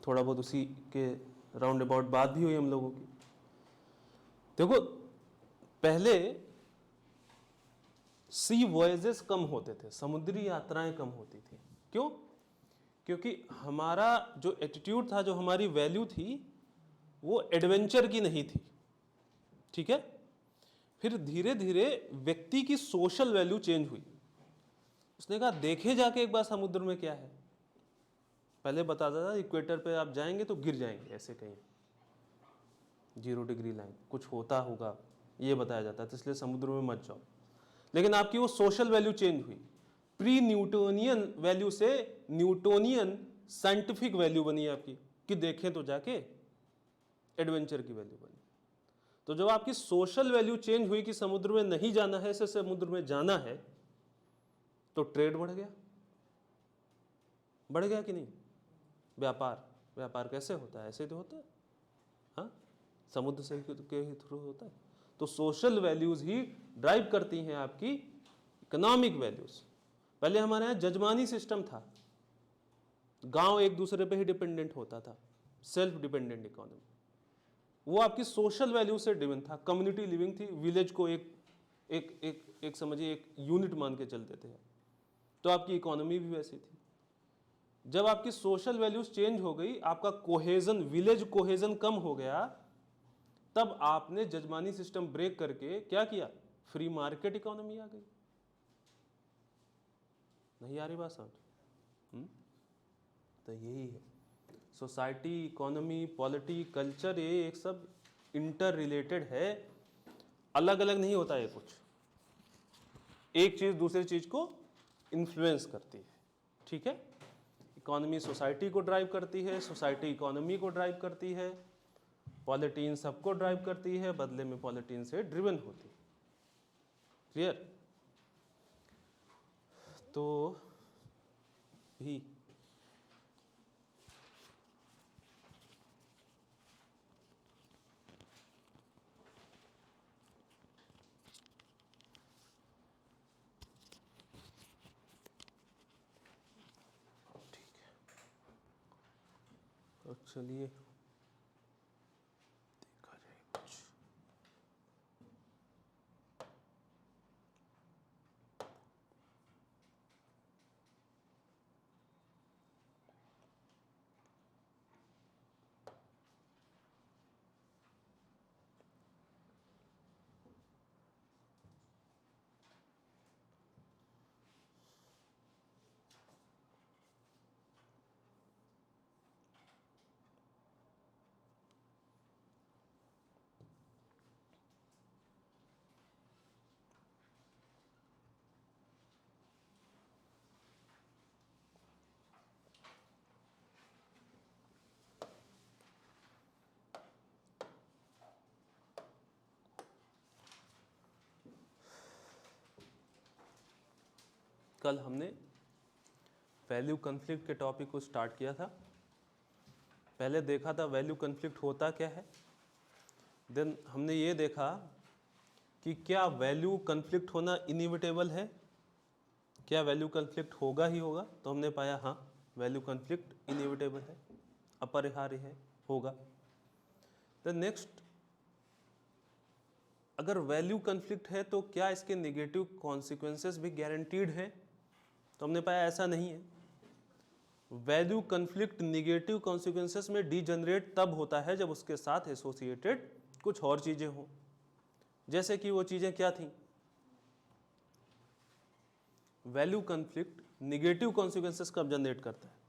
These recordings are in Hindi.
थोड़ा बहुत उसी के राउंड अबाउट बात भी हुई हम लोगों की। देखो, पहले सी वॉयजेस कम होते थे, समुद्री यात्राएं कम होती थी। क्यों? क्योंकि हमारा जो एटीट्यूड था, जो हमारी वैल्यू थी, वो एडवेंचर की नहीं थी। ठीक है। फिर धीरे धीरे व्यक्ति की सोशल वैल्यू चेंज हुई। उसने कहा देखे जाके एक बार समुद्र में क्या है। पहले बताता था इक्वेटर पे आप जाएंगे तो गिर जाएंगे, ऐसे कहीं 0 डिग्री लाइन कुछ होता होगा, ये बताया जाता था, इसलिए समुद्र में मत जाओ। लेकिन आपकी वो सोशल वैल्यू चेंज हुई, प्री न्यूटोनियन वैल्यू से न्यूटोनियन साइंटिफिक वैल्यू बनी आपकी, कि देखें तो जाके एडवेंचर की वैल्यू बनी। तो जब आपकी सोशल वैल्यू चेंज हुई कि समुद्र में नहीं जाना है, इसे समुद्र में जाना है, तो ट्रेड बढ़ गया। बढ़ गया कि नहीं? व्यापार, व्यापार कैसे होता है? ऐसे तो होता है, हाँ, समुद्र से के ही थ्रू होता है। तो सोशल वैल्यूज ही ड्राइव करती हैं आपकी इकोनॉमिक वैल्यूज। पहले हमारे यहाँ जजमानी सिस्टम था, गांव एक दूसरे पे ही डिपेंडेंट होता था, सेल्फ डिपेंडेंट इकोनॉमी। वो आपकी सोशल वैल्यू से ड्रिवन था, कम्युनिटी लिविंग थी, विलेज को एक एक एक एक समझिए एक यूनिट मान के चलते थे। तो आपकी इकोनॉमी भी वैसी थी। जब आपकी सोशल वैल्यूज चेंज हो गई, आपका कोहेजन, विलेज कोहेजन कम हो गया, तब आपने जजमानी सिस्टम ब्रेक करके क्या किया? फ्री मार्केट इकोनॉमी आ गई। नहीं आ रही बात समझ? तो यही है, सोसाइटी, इकोनॉमी, पॉलिटी, कल्चर, ये एक सब इंटर रिलेटेड है, अलग अलग नहीं होता है कुछ। एक चीज दूसरी चीज को इन्फ्लुएंस करती है। ठीक है। इकोनॉमी सोसाइटी को ड्राइव करती है, सोसाइटी इकोनॉमी को ड्राइव करती है, पॉलिटी इन सबको ड्राइव करती है, बदले में पॉलिटी इन से ड्रिवन होती है। क्लियर? तो भी ठीक है। तो चलिए देखा जाए कुछ। कल हमने वैल्यू कन्फ्लिक्ट के टॉपिक को स्टार्ट किया था। पहले देखा था वैल्यू कन्फ्लिक्ट होता क्या है, देन हमने ये देखा कि क्या वैल्यू कन्फ्लिक्ट होना इनइविटेबल है, क्या वैल्यू कन्फ्लिक्ट होगा ही होगा। तो हमने पाया हाँ, वैल्यू कन्फ्लिक्ट इनइविटेबल है, अपरिहार्य है, होगा। देन नेक्स्ट, अगर वैल्यू कन्फ्लिक्ट है तो क्या इसके नेगेटिव कॉन्सिक्वेंसेस भी गारंटीड हैं? तो हमने पाया ऐसा नहीं है। वैल्यू कन्फ्लिक्ट निगेटिव कॉन्सिक्वेंसेस में डीजनरेट तब होता है जब उसके साथ एसोसिएटेड कुछ और चीजें हों। जैसे कि वो चीजें क्या थी? वैल्यू कन्फ्लिक्ट निगेटिव कॉन्सिक्वेंसेस कब जनरेट करता है?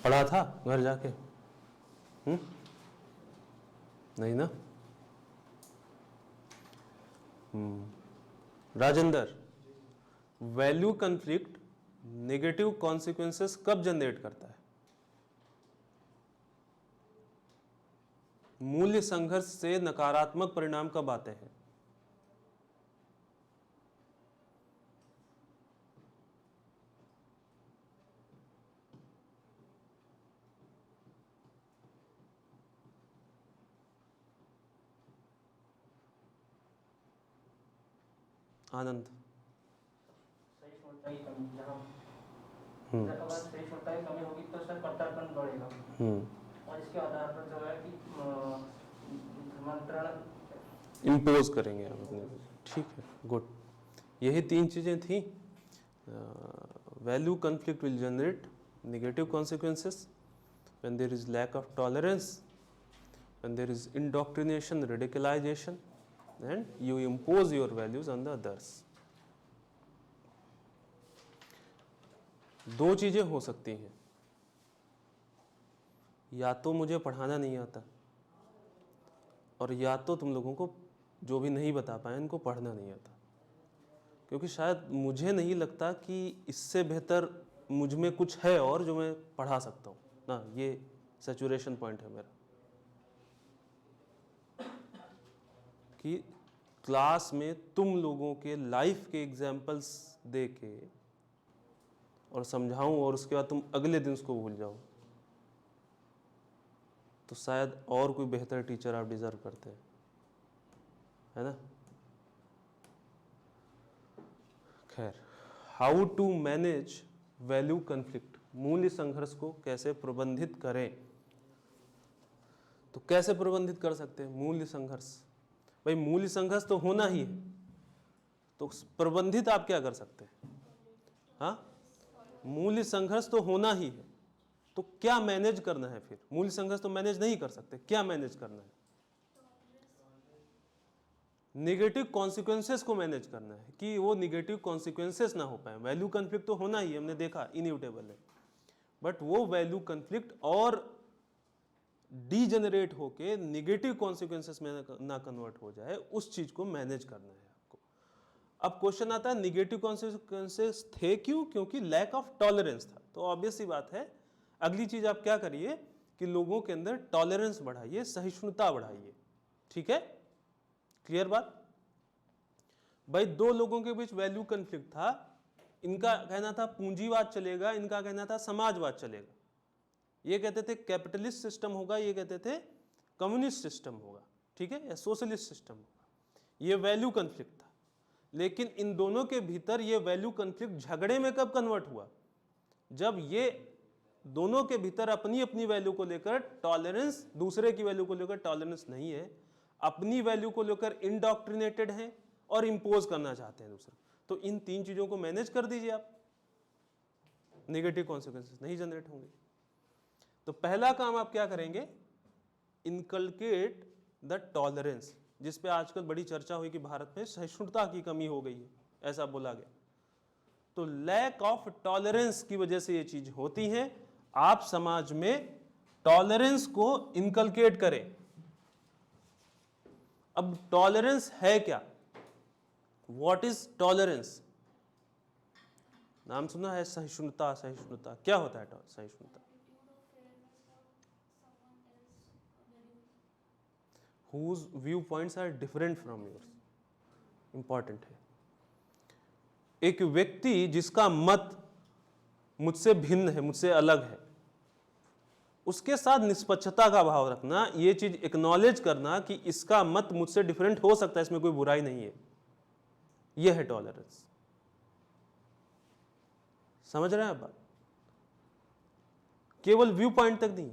पढ़ा था घर जाके? नहीं ना? Rajendra, value conflict negative consequences कब जनरेट करता है? मूल्य संघर्ष से नकारात्मक परिणाम कब आते हैं? आनंद। सहिष्णुता की कमी, जहाँ अगर सहिष्णुता की कमी होगी तो सर कट्टरपन बढ़ेगा, और इसके आधार पर जो है कि धर्मांतरण इम्पोज करेंगे आप अपने। ठीक है, गुड। यही 3 चीज़ें थी। Value conflict will generate negative consequences when there is lack of tolerance, when there is indoctrination, radicalization, and you impose your values on the others. 2 चीज़ें हो सकती हैं, या तो मुझे पढ़ाना नहीं आता, और या तो तुम लोगों को जो भी नहीं बता पाए इनको पढ़ना नहीं आता, क्योंकि शायद मुझे नहीं लगता कि इससे बेहतर मुझ में कुछ है और जो मैं पढ़ा सकता हूँ ना। ये सैचुरेशन पॉइंट है मेरा, कि क्लास में तुम लोगों के लाइफ के एग्जाम्पल्स दे के और समझाऊं और उसके बाद तुम अगले दिन उसको भूल जाओ, तो शायद और कोई बेहतर टीचर आप डिजर्व करते हैं, है ना। खैर, how to manage value conflict, मूल्य संघर्ष को कैसे प्रबंधित करें। तो कैसे प्रबंधित कर सकते हैं मूल्य संघर्ष? भाई मूल्य संघर्ष तो होना ही है, तो प्रबंधित आप क्या कर सकते हैं? हाँ, मूल्य संघर्ष तो होना ही है, तो क्या मैनेज करना है फिर? मूल्य संघर्ष तो मैनेज नहीं कर सकते, क्या मैनेज करना है? नेगेटिव कॉन्सिक्वेंसेस को मैनेज करना है, कि वो नेगेटिव कॉन्सिक्वेंसेस ना हो पाए। वैल्यू कन्फ्लिक्ट तो होना ही है, हमने देखा इनइविटेबल है, बट वो वैल्यू कन्फ्लिक्ट और डीजेनरेट होके नेगेटिव कॉन्सिक्वेंसेस में ना कन्वर्ट हो जाए, उस चीज को मैनेज करना है आपको। अब क्वेश्चन आता है निगेटिव कॉन्सिक्वेंसेस थे क्यों? क्योंकि लैक ऑफ टॉलरेंस था। तो ऑब्वियस सी बात है, अगली चीज आप क्या करिए कि लोगों के अंदर टॉलरेंस बढ़ाइए, सहिष्णुता बढ़ाइए। ठीक है, क्लियर बात? भाई 2 लोगों के बीच वैल्यू कन्फ्लिक्ट था, इनका कहना था पूंजीवाद चलेगा, इनका कहना था समाजवाद चलेगा। ये कहते थे कैपिटलिस्ट सिस्टम होगा, ये कहते थे कम्युनिस्ट सिस्टम होगा, ठीक है, या सोशलिस्ट सिस्टम होगा। ये वैल्यू कन्फ्लिक्ट था, लेकिन इन दोनों के भीतर ये वैल्यू कन्फ्लिक्ट झगड़े में कब कन्वर्ट हुआ? जब ये दोनों के भीतर अपनी अपनी वैल्यू को लेकर टॉलरेंस, दूसरे की वैल्यू को लेकर टॉलरेंस नहीं है, अपनी वैल्यू को लेकर इंडॉक्ट्रिनेटेड हैं और इंपोज करना चाहते हैं दूसरे। तो इन 3 चीजों को मैनेज कर दीजिए आप, नेगेटिव कॉन्सिक्वेंसेस नहीं जनरेट होंगे। तो पहला काम आप क्या करेंगे? इनकलकेट द टॉलरेंस, जिस पे आजकल बड़ी चर्चा हुई कि भारत में सहिष्णुता की कमी हो गई है, ऐसा बोला गया। तो लैक ऑफ टॉलरेंस की वजह से ये चीज होती है। आप समाज में टॉलरेंस को इनकलकेट करें। अब टॉलरेंस है क्या? What is tolerance? नाम सुना है सहिष्णुता। सहिष्णुता क्या होता है? सहिष्णुता whose viewpoints are different from yours, important है। एक व्यक्ति जिसका मत मुझसे भिन्न है, मुझसे अलग है, उसके साथ निष्पक्षता का भाव रखना, यह चीज एक्नॉलेज करना कि इसका मत मुझसे डिफरेंट हो सकता है, इसमें कोई बुराई नहीं है, यह है टॉलरेंस। समझ रहे हैं आप बात? केवल व्यू पॉइंट तक नहीं,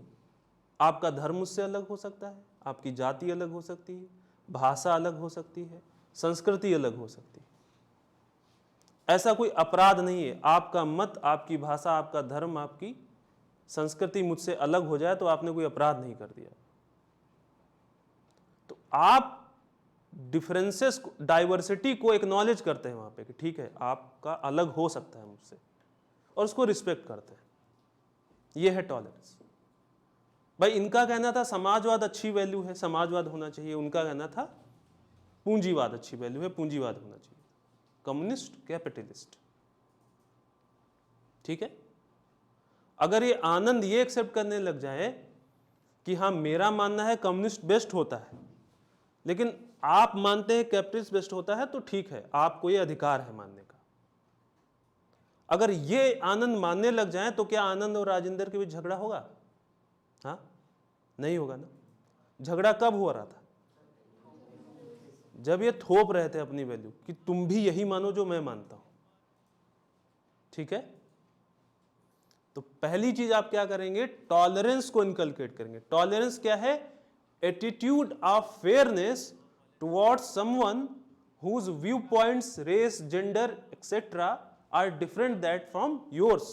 आपका धर्म मुझसे अलग हो सकता है, आपकी जाति अलग हो सकती है, भाषा अलग हो सकती है, संस्कृति अलग हो सकती है। ऐसा कोई अपराध नहीं है। आपका मत, आपकी भाषा, आपका धर्म, आपकी संस्कृति मुझसे अलग हो जाए तो आपने कोई अपराध नहीं कर दिया। तो आप डिफरेंसेस को, डाइवर्सिटी को एक्नॉलेज करते हैं वहां पे कि ठीक है, आपका अलग हो सकता है मुझसे, और उसको रिस्पेक्ट करते हैं। यह है टॉलरेंस। भाई इनका कहना था समाजवाद अच्छी वैल्यू है, समाजवाद होना चाहिए। उनका कहना था पूंजीवाद अच्छी वैल्यू है, पूंजीवाद होना चाहिए। Communist, capitalist. ठीक है, अगर ये आनंद ये एक्सेप्ट करने लग जाए कि हाँ मेरा मानना है कम्युनिस्ट बेस्ट होता है, लेकिन आप मानते हैं कैपिटलिस्ट बेस्ट होता है, तो ठीक है, आपको ये अधिकार है मानने का। अगर ये आनंद मानने लग जाए तो क्या आनंद और राजेंद्र के बीच झगड़ा होगा? हाँ, नहीं होगा ना। झगड़ा कब हो रहा था? जब ये थोप रहे थे अपनी वैल्यू कि तुम भी यही मानो जो मैं मानता हूं, ठीक है, तो पहली चीज आप क्या करेंगे, टॉलरेंस को इनकलकेट करेंगे। टॉलरेंस क्या है, attitude of fairness towards someone whose viewpoints, race, gender, etc. are different that from yours।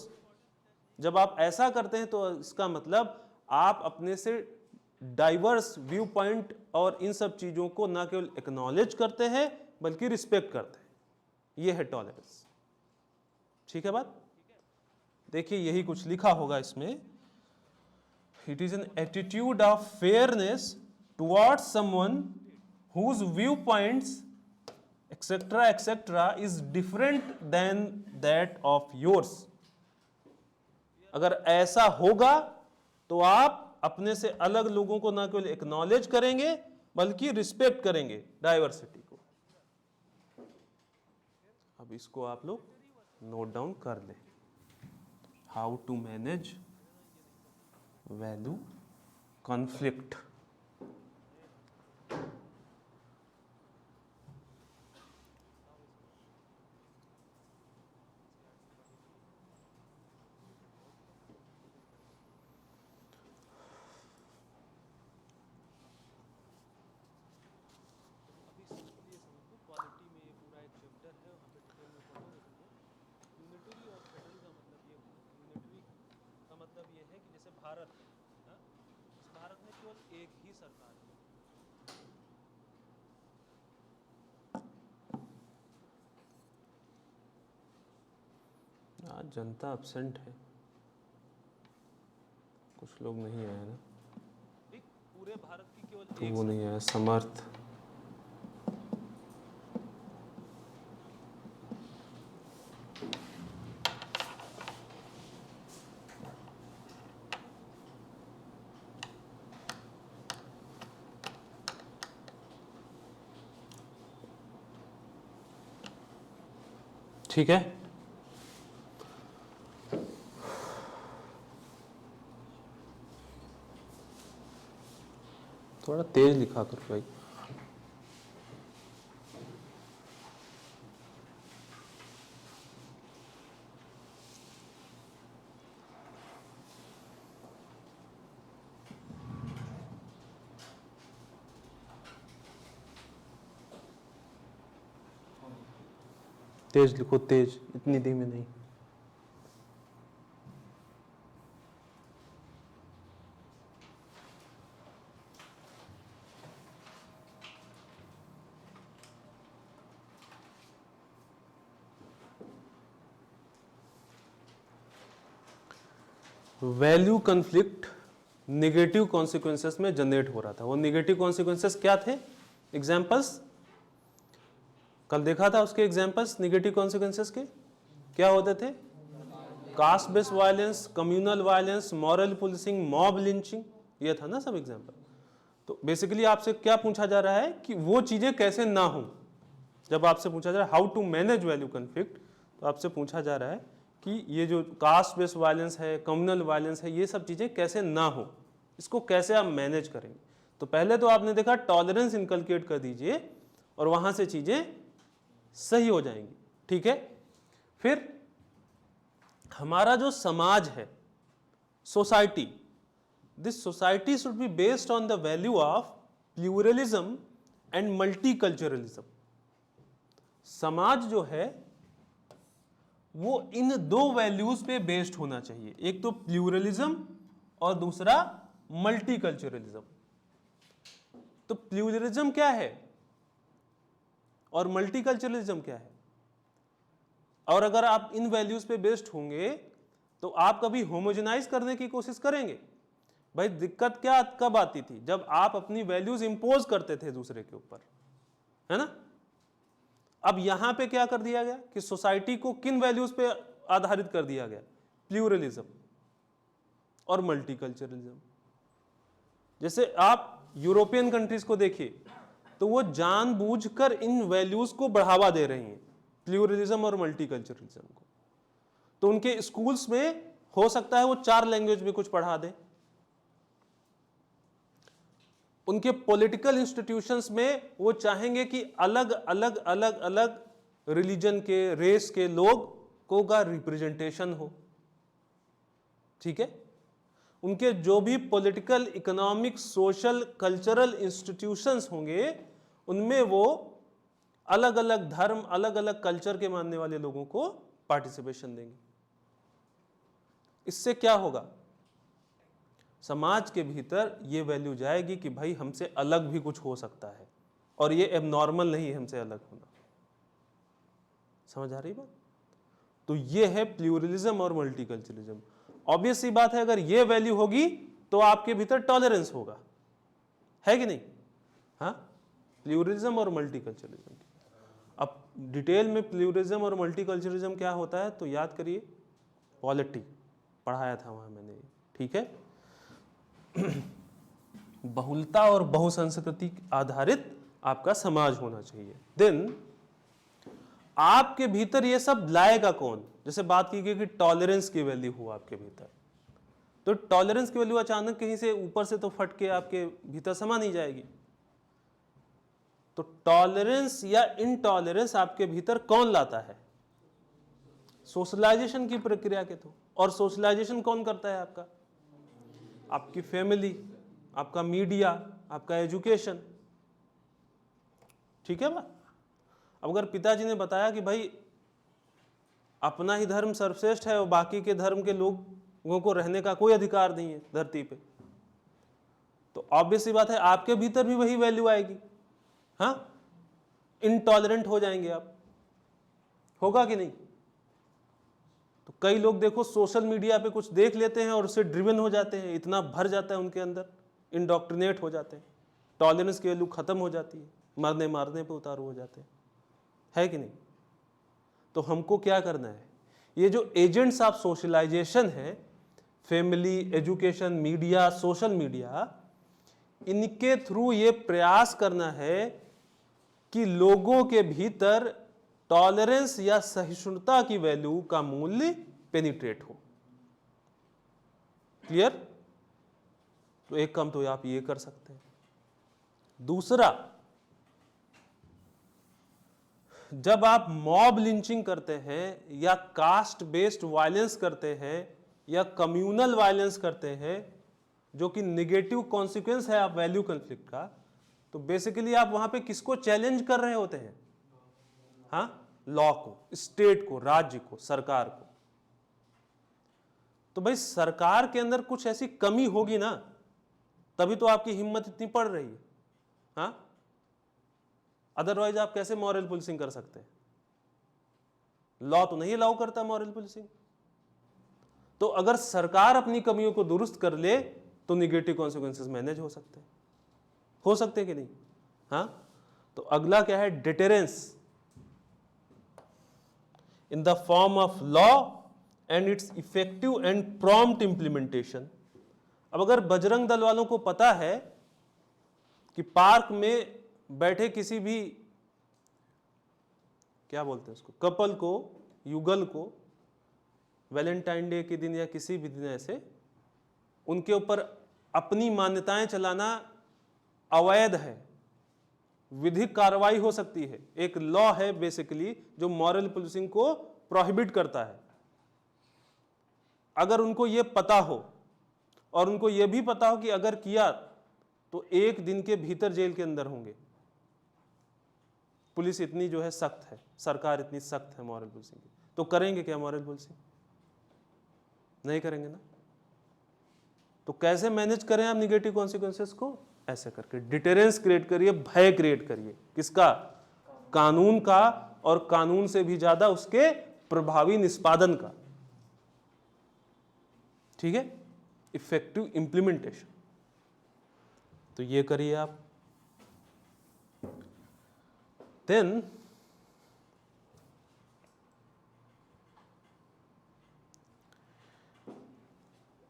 जब आप ऐसा करते हैं तो इसका मतलब आप अपने से डाइवर्स व्यू पॉइंट और इन सब चीजों को ना केवल एक्नॉलेज करते हैं बल्कि रिस्पेक्ट करते हैं। ये है टॉलरेंस। ठीक है बात? देखिए यही कुछ लिखा होगा इसमें, it is an attitude of fairness towards someone whose viewpoints etc is different than that of yours। अगर ऐसा होगा तो आप अपने से अलग लोगों को ना केवल एक्नॉलेज करेंगे बल्कि रिस्पेक्ट करेंगे डाइवर्सिटी को। अब इसको आप लोग नोट डाउन कर लें, how to manage value conflict. आज जनता एब्सेंट है, कुछ लोग नहीं आए ना, पूरे भारत की केवल तो वो नहीं आया, समर्थ ठीक है। थोड़ा तेज लिखा करो भाई। तेज लिखो, तेज, इतनी धीमे नहीं। वैल्यू कॉन्फ्लिक्ट नेगेटिव कॉन्सिक्वेंसेस में जनरेट हो रहा था। वो नेगेटिव कॉन्सिक्वेंसेस क्या थे? एग्जाम्पल्स कल देखा था, उसके एग्जाम्पल्स नेगेटिव कॉन्सिक्वेंसेस के क्या होते थे? Cast based violence, communal violence, moral policing, mob lynching, ये था ना सब एग्जाम्पल। तो बेसिकली आपसे क्या पूछा जा रहा है कि वो चीजें कैसे ना हो। जब आपसे पूछा जा रहा है how to manage value conflict, तो आपसे पूछा जा रहा है कि ये जो कास्ट बेस्ड वायलेंस है, कम्युनल वायलेंस है, ये सब चीजें कैसे ना हो, इसको कैसे आप मैनेज करेंगे। तो पहले तो आपने देखा टॉलरेंस इनकलकेट कर दीजिए और वहां से चीजें सही हो जाएंगी। ठीक है, फिर हमारा जो समाज है, society, this society should be based on the value of pluralism and multiculturalism. समाज जो है वो इन दो वैल्यूज पे बेस्ड होना चाहिए, एक तो प्लूरलिज्म और दूसरा मल्टीकल्चरलिज्म। तो प्लूरलिज्म क्या है और मल्टीकल्चरलिज्म क्या है? और अगर आप इन वैल्यूज पे बेस्ड होंगे तो आप कभी होमोजेनाइज करने की कोशिश करेंगे? भाई दिक्कत क्या कब आती थी? जब आप अपनी वैल्यूज इंपोज करते थे दूसरे के ऊपर, है ना। अब यहां पे क्या कर दिया गया कि सोसाइटी को किन वैल्यूज पे आधारित कर दिया गया? प्लूरलिज्म और मल्टीकल्चरलिज्म। जैसे आप यूरोपियन कंट्रीज को देखिए तो वो जानबूझकर इन वैल्यूज को बढ़ावा दे रही हैं, प्लूरलिज्म और मल्टीकल्चरलिज्म को। तो उनके स्कूल्स में हो सकता है वो 4 लैंग्वेज में कुछ पढ़ा दे, उनके पॉलिटिकल इंस्टीट्यूशंस में वो चाहेंगे कि अलग अलग अलग अलग रिलीजन के, रेस के लोगों का रिप्रेजेंटेशन हो। ठीक है, उनके जो भी political, economic, social, cultural institutions होंगे उनमें वो अलग अलग धर्म, अलग अलग कल्चर के मानने वाले लोगों को पार्टिसिपेशन देंगे। इससे क्या होगा, समाज के भीतर ये वैल्यू जाएगी कि भाई हमसे अलग भी कुछ हो सकता है और ये एबनॉर्मल नहीं है हमसे अलग होना। समझ आ रही बात? तो ये है प्लूरलिज्म और मल्टीकल्चरलिज्म। ऑब्वियस सी बात है, अगर ये वैल्यू होगी तो आपके भीतर टॉलरेंस होगा, है कि नहीं? हाँ, प्लूरलिज्म और मल्टीकल्चरलिज्म। अब डिटेल में प्लूरलिज्म और मल्टीकल्चरलिज्म क्या होता है तो याद करिए, पॉलिटी पढ़ाया था वहां मैंने। ठीक है, बहुलता और बहुसंस्कृति आधारित आपका समाज होना चाहिए। देन आपके भीतर ये सब लाएगा कौन? जैसे बात की गई कि टॉलरेंस की वैल्यू हो आपके भीतर, तो टॉलरेंस की वैल्यू अचानक कहीं से ऊपर से तो फट के आपके भीतर समा नहीं जाएगी। तो टॉलरेंस या इनटॉलरेंस आपके भीतर कौन लाता है? सोशलाइजेशन की प्रक्रिया के थ्रू। और सोशलाइजेशन कौन करता है आपका? आपकी फैमिली, आपका मीडिया, आपका एजुकेशन। ठीक है बा? अब अगर पिताजी ने बताया कि भाई अपना ही धर्म सर्वश्रेष्ठ है और बाकी के धर्म के लोगों को रहने का कोई अधिकार नहीं है धरती पे, तो ऑब्वियस सी बात है आपके भीतर भी वही वैल्यू आएगी। हाँ, इनटॉलरेंट हो जाएंगे आप, होगा कि नहीं? तो कई लोग देखो सोशल मीडिया पे कुछ देख लेते हैं और उससे ड्रिवन हो जाते हैं, इतना भर जाता है उनके अंदर, इंडोक्ट्रिनेट हो जाते हैं, टॉलरेंस की वैल्यू खत्म हो जाती है, मरने मारने पे उतारू हो जाते हैं, है कि नहीं? तो हमको क्या करना है, ये जो एजेंट्स ऑफ सोशलाइजेशन है, family, education, media, social media, इनके थ्रू ये प्रयास करना है कि लोगों के भीतर टॉलरेंस या सहिष्णुता की वैल्यू का मूल्य पेनिट्रेट हो। क्लियर? तो एक काम तो आप ये कर सकते हैं। दूसरा, जब आप मॉब लिंचिंग करते हैं या कास्ट बेस्ड वायलेंस करते हैं या कम्युनल वायलेंस करते हैं, जो कि निगेटिव कॉन्सिक्वेंस है आप वैल्यू कॉन्फ्लिक्ट का, तो बेसिकली आप वहां पे किसको चैलेंज कर रहे होते हैं? हाँ, लॉ को, स्टेट को, राज्य को, सरकार को। तो भाई सरकार के अंदर कुछ ऐसी कमी होगी ना, तभी तो आपकी हिम्मत इतनी पड़ रही है। हाँ, अदरवाइज आप कैसे मॉरल पुलिसिंग कर सकते हैं? लॉ तो नहीं अलाउ करता मॉरल पुलिसिंग। तो अगर सरकार अपनी कमियों को दुरुस्त कर ले तो निगेटिव कॉन्सिक्वेंसेस मैनेज हो सकते हैं कि नहीं? हाँ, तो अगला क्या है? Deterrence in the form of law and its effective and prompt implementation। अब अगर बजरंग दल वालों को पता है कि पार्क में बैठे किसी भी, क्या बोलते हैं उसको, कपल को, युगल को वैलेंटाइन डे के दिन या किसी भी दिन ऐसे उनके ऊपर अपनी मान्यताएं चलाना अवैध है, विधिक कार्रवाई हो सकती है, एक लॉ है बेसिकली जो मॉरल पुलिसिंग को प्रोहिबिट करता है। अगर उनको यह पता हो और उनको यह भी पता हो कि अगर किया तो एक दिन के भीतर जेल के अंदर होंगे, पुलिस इतनी जो है सख्त है, सरकार इतनी सख्त है मॉरल पुलिसिंग की, तो करेंगे क्या मॉरल पुलिसिंग? नहीं करेंगे ना। तो कैसे मैनेज करें आप निगेटिव कॉन्सिक्वेंसेस को? ऐसे करके डिटेरेंस क्रिएट करिए, भय क्रिएट करिए। किसका? कानून का, और कानून से भी ज्यादा उसके प्रभावी निष्पादन का। ठीक है, इफेक्टिव इंप्लीमेंटेशन। तो ये करिए आप। देन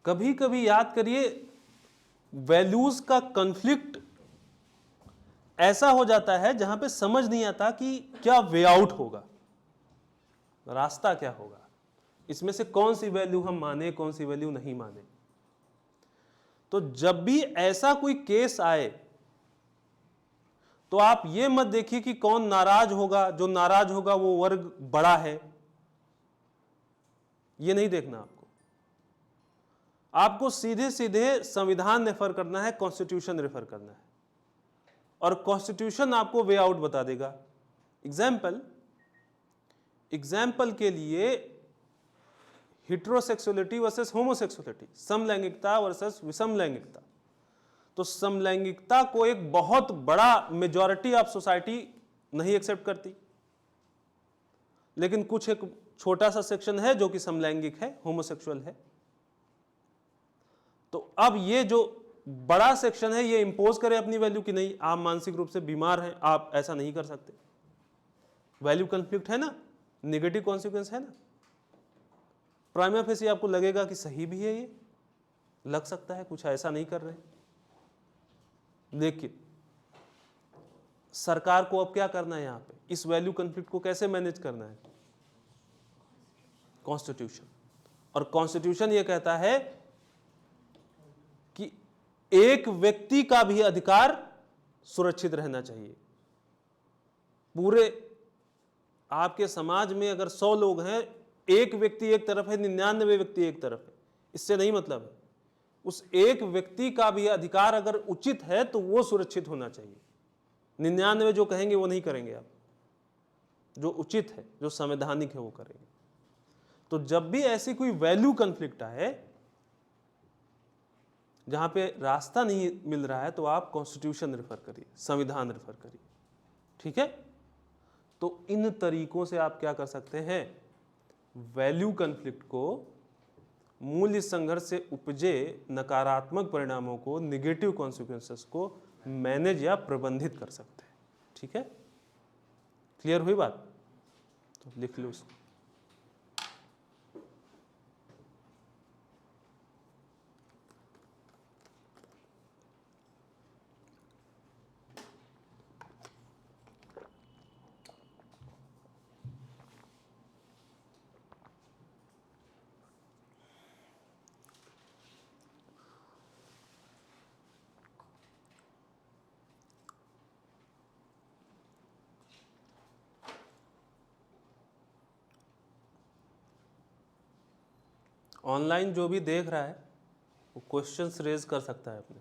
कभी कभी याद करिए, वैल्यूज का कॉन्फ्लिक्ट ऐसा हो जाता है जहां पे समझ नहीं आता कि क्या वे आउट होगा, रास्ता क्या होगा, इसमें से कौन सी वैल्यू हम माने, कौन सी वैल्यू नहीं माने। तो जब भी ऐसा कोई केस आए तो आप ये मत देखिए कि कौन नाराज होगा, जो नाराज होगा वो वर्ग बड़ा है, ये नहीं देखना आपको। आपको सीधे सीधे संविधान रेफर करना है, कॉन्स्टिट्यूशन रेफर करना है, और कॉन्स्टिट्यूशन आपको वे आउट बता देगा। एग्जाम्पल के लिए हेटेरोसेक्सुअलिटी वर्सेस होमोसेक्सुअलिटी, समलैंगिकता वर्सेस विषम लैंगिकता। तो समलैंगिकता को एक बहुत बड़ा मेजॉरिटी ऑफ सोसाइटी नहीं एक्सेप्ट करती, लेकिन कुछ एक छोटा सा सेक्शन है जो कि समलैंगिक है, होमोसेक्सुअल है। तो अब ये जो बड़ा सेक्शन है ये इंपोज करे अपनी वैल्यू की नहीं, आप मानसिक रूप से बीमार हैं, आप ऐसा नहीं कर सकते। वैल्यू कॉन्फ्लिक्ट है ना, नेगेटिव कॉन्सिक्वेंस है ना। प्राइमा फेसी आपको लगेगा कि सही भी है, ये लग सकता है कुछ ऐसा नहीं कर रहे, लेकिन सरकार को अब क्या करना है, यहां पे इस वैल्यू कॉन्फ्लिक्ट को कैसे मैनेज करना है? कॉन्स्टिट्यूशन। और कॉन्स्टिट्यूशन ये कहता है कि एक व्यक्ति का भी अधिकार सुरक्षित रहना चाहिए। पूरे आपके समाज में अगर 100 लोग हैं, एक व्यक्ति एक तरफ है, 99 व्यक्ति एक तरफ है, इससे नहीं मतलब है। उस एक व्यक्ति का भी अधिकार अगर उचित है तो वो सुरक्षित होना चाहिए। 99 जो कहेंगे वो नहीं करेंगे आप, जो उचित है, जो संवैधानिक है वो करेंगे। तो जब भी ऐसी कोई वैल्यू कॉन्फ्लिक्ट आए जहां पे रास्ता नहीं मिल रहा है, तो आप कॉन्स्टिट्यूशन रेफर करिए, संविधान रेफर करिए, ठीक है। तो इन तरीकों से आप क्या कर सकते हैं, वैल्यू कॉन्फ्लिक्ट को, मूल्य संघर्ष से उपजे नकारात्मक परिणामों को, निगेटिव कॉन्सिक्वेंसेस को मैनेज या प्रबंधित कर सकते हैं, ठीक है। क्लियर हुई बात? तो लिख लो उसको। ऑनलाइन जो भी देख रहा है वो क्वेश्चंस रेज कर सकता है अपने।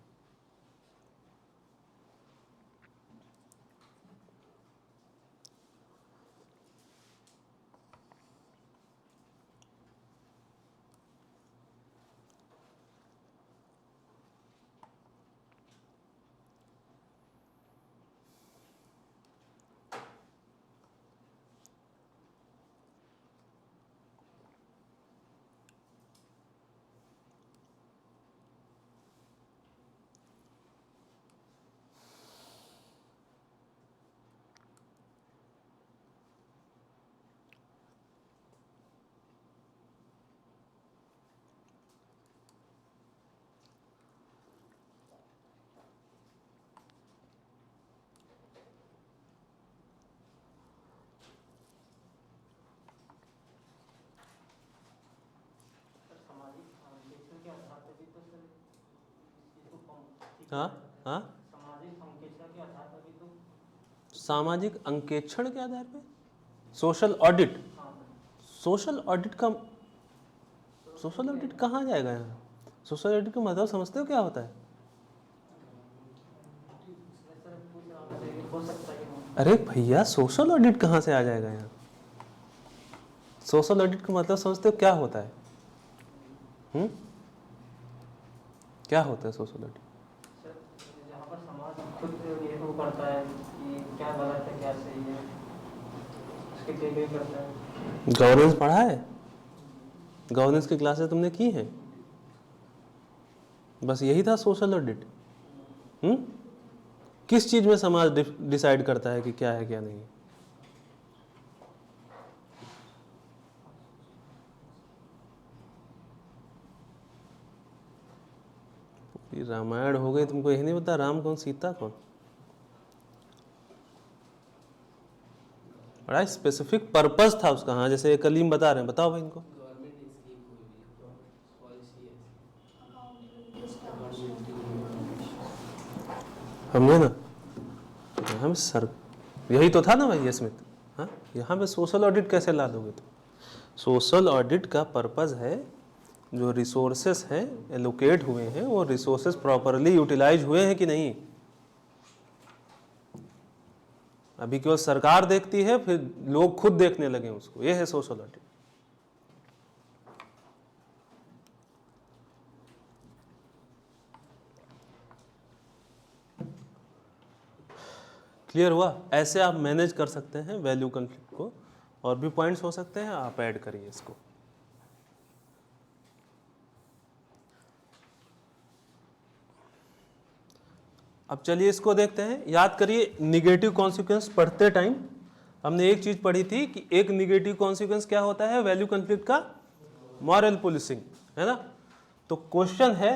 हाँ हाँ, सामाजिक अंकेक्षण के आधार पे सोशल ऑडिट। सोशल ऑडिट कहाँ जाएगा यहाँ? सोशल ऑडिट का मतलब समझते हो क्या होता है? अरे भैया, सोशल ऑडिट कहाँ से आ जाएगा यहाँ? सोशल ऑडिट का मतलब समझते हो क्या होता है? क्या होता है सोशल ऑडिट? जहाँ पर समाज खुद ये वो करता है कि क्या गलत है क्या सही है, उसके लिए करता है। गवर्नेंस पढ़ा है? गवर्नेंस की क्लासेस तुमने की हैं? बस यही था सोशल ऑडिट। किस चीज में समाज डिसाइड करता है कि क्या है क्या नहीं? पूरी रामायण हो गई, तुमको यही नहीं पता राम कौन सीता कौन? बड़ा स्पेसिफिक पर्पस था उसका। हाँ, जैसे कलीम बता रहे हैं, बताओ भाई इनको। समझे ना? हम यहाँ सर यही तो था ना भाई स्मिथ, हाँ यहाँ पे सोशल ऑडिट कैसे ला दोगे तुम? सोशल ऑडिट का पर्पस है जो रिसोर्सेस हैं एलोकेट हुए हैं वो रिसोर्सेस प्रॉपरली यूटिलाइज हुए हैं कि नहीं। अभी केवल सरकार देखती है, फिर लोग खुद देखने लगे उसको, ये है सोशल ऑडिट। क्लियर हुआ? ऐसे आप मैनेज कर सकते हैं वैल्यू कॉन्फ्लिक्ट को। और भी पॉइंट्स हो सकते हैं, आप ऐड करिए इसको। अब चलिए इसको देखते हैं। याद करिए निगेटिव कॉन्सिक्वेंस पढ़ते टाइम हमने एक चीज पढ़ी थी कि एक निगेटिव कॉन्सिक्वेंस क्या होता है वैल्यू कॉन्फ्लिक्ट का, मॉरल पुलिसिंग, है ना। तो क्वेश्चन है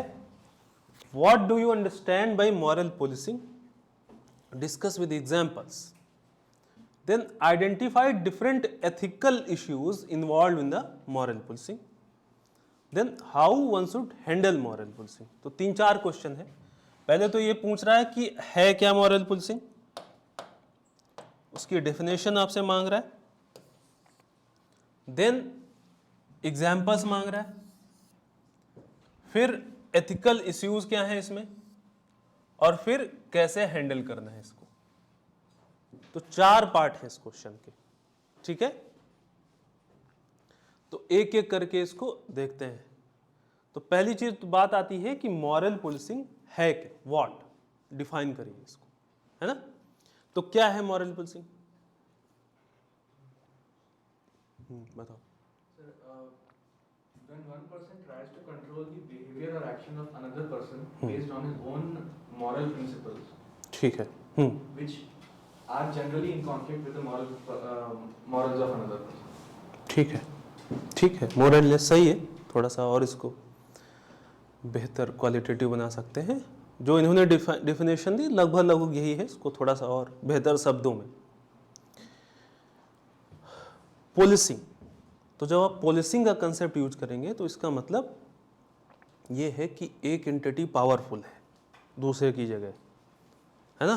what do you understand by moral policing, discuss with examples, then identify different ethical issues involve in the moral policing, then how one should handle moral policing. तो 3-4 क्वेश्चन है। पहले तो ये पूछ रहा है कि है क्या मॉरल पुलिसिंग, उसकी डेफिनेशन आपसे मांग रहा है, देन एग्जाम्पल्स मांग रहा है, फिर एथिकल इश्यूज क्या है इसमें, और फिर कैसे हैंडल करना है इसको। तो 4 पार्ट है इस क्वेश्चन के, ठीक है। तो एक एक करके इसको देखते हैं। तो पहली चीज तो बात आती है कि मॉरल पुलिसिंग है क्या, व्हाट, डिफाइन करिए इसको, है ना। तो क्या है मॉरल पुलिसिंग, बताओ। When one person tries to control the behavior or action of another person based on his own moral principles, ठीक है, which are generally in conflict with the morals of another person. ठीक है, ठीक है, मोरललेस सही है। थोड़ा सा और इसको बेहतर क्वालिटेटिव बना सकते हैं। जो इन्होंने डिफिनेशन दी लगभग यही है, इसको थोड़ा सा और बेहतर शब्दों में। पॉलिसिंग, तो जब आप पॉलिसिंग का कंसेप्ट यूज करेंगे तो इसका मतलब ये है कि एक एंटिटी पावरफुल है दूसरे की जगह, है ना।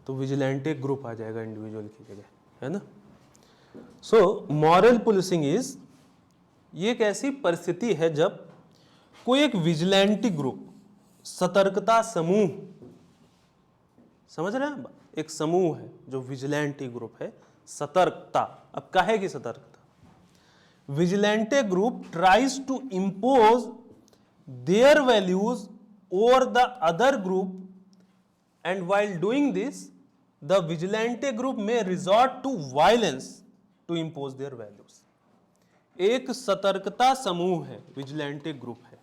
तो विजिलेंटे ग्रुप आ जाएगा इंडिविजुअल की जगह, है ना। सो मॉरल पुलिसिंग इज, ये एक ऐसी परिस्थिति है जब कोई एक विजिलेंटी ग्रुप, सतर्कता समूह, समझ रहे हैं, एक समूह है जो विजिलेंटी ग्रुप है, सतर्कता। अब काहे की सतर्कता, vigilante group tries to impose their values over the other group, and while doing this the vigilante group may resort to violence to impose their values। एक सतर्कता समूह है, विजिलेंटे ग्रुप है,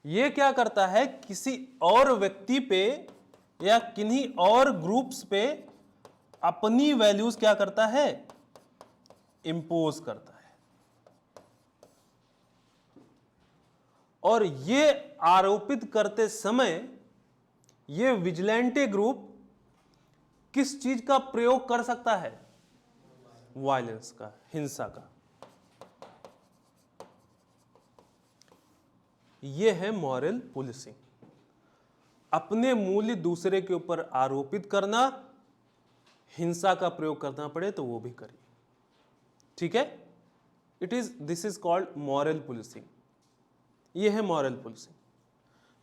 ये क्या करता है, किसी और व्यक्ति पे या किन्हीं और ग्रुप्स पे अपनी वैल्यूज क्या करता है, इंपोज करता है। और ये आरोपित करते समय ये विजिलेंटे ग्रुप किस चीज का प्रयोग कर सकता है, वायलेंस का, हिंसा का। ये है मॉरल पुलिसिंग, अपने मूल्य दूसरे के ऊपर आरोपित करना, हिंसा का प्रयोग करना पड़े तो वो भी करिए, ठीक है। This is called moral policing, ये है मॉरल पुलिसिंग।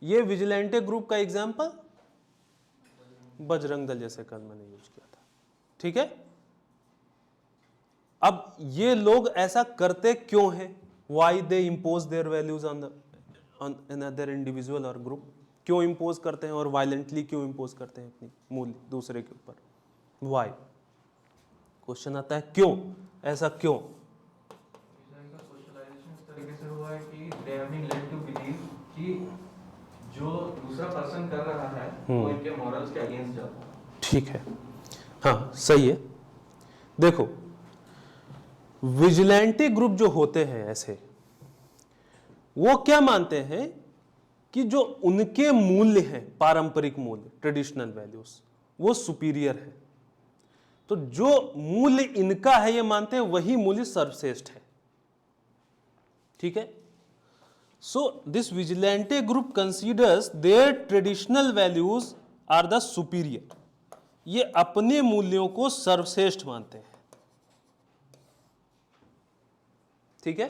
ये विजिलेंटे ग्रुप का एग्जाम्पल बजरंग दल जैसे कल मैंने यूज किया था, ठीक है। अब ये लोग ऐसा करते क्यों हैं, why they impose their values on another individual और ग्रुप, क्यों इम्पोज करते हैं और वायलेंटली क्यों इम्पोज करते हैं अपनी मूल्य दूसरे के ऊपर, वाई। क्वेश्चन आता है क्यों, ऐसा क्यों। इनका सोशलाइजेशन इस तरीके से हुआ है कि they have been led to believe कि जो दूसरा पर्सन कर रहा है वो इनके मॉरल्स के अगेंस्ट जाता है। ठीक है, हाँ सही है। देखो विजिलेंटी ग्रुप जो होते हैं ऐसे, वो क्या मानते हैं कि जो उनके मूल्य हैं, पारंपरिक मूल्य, ट्रेडिशनल वैल्यूज, वो सुपीरियर है। तो जो मूल्य इनका है ये मानते हैं वही मूल्य सर्वश्रेष्ठ है, ठीक है। So this vigilante group considers their traditional values are the superior, ये अपने मूल्यों को सर्वश्रेष्ठ मानते हैं। ठीक है,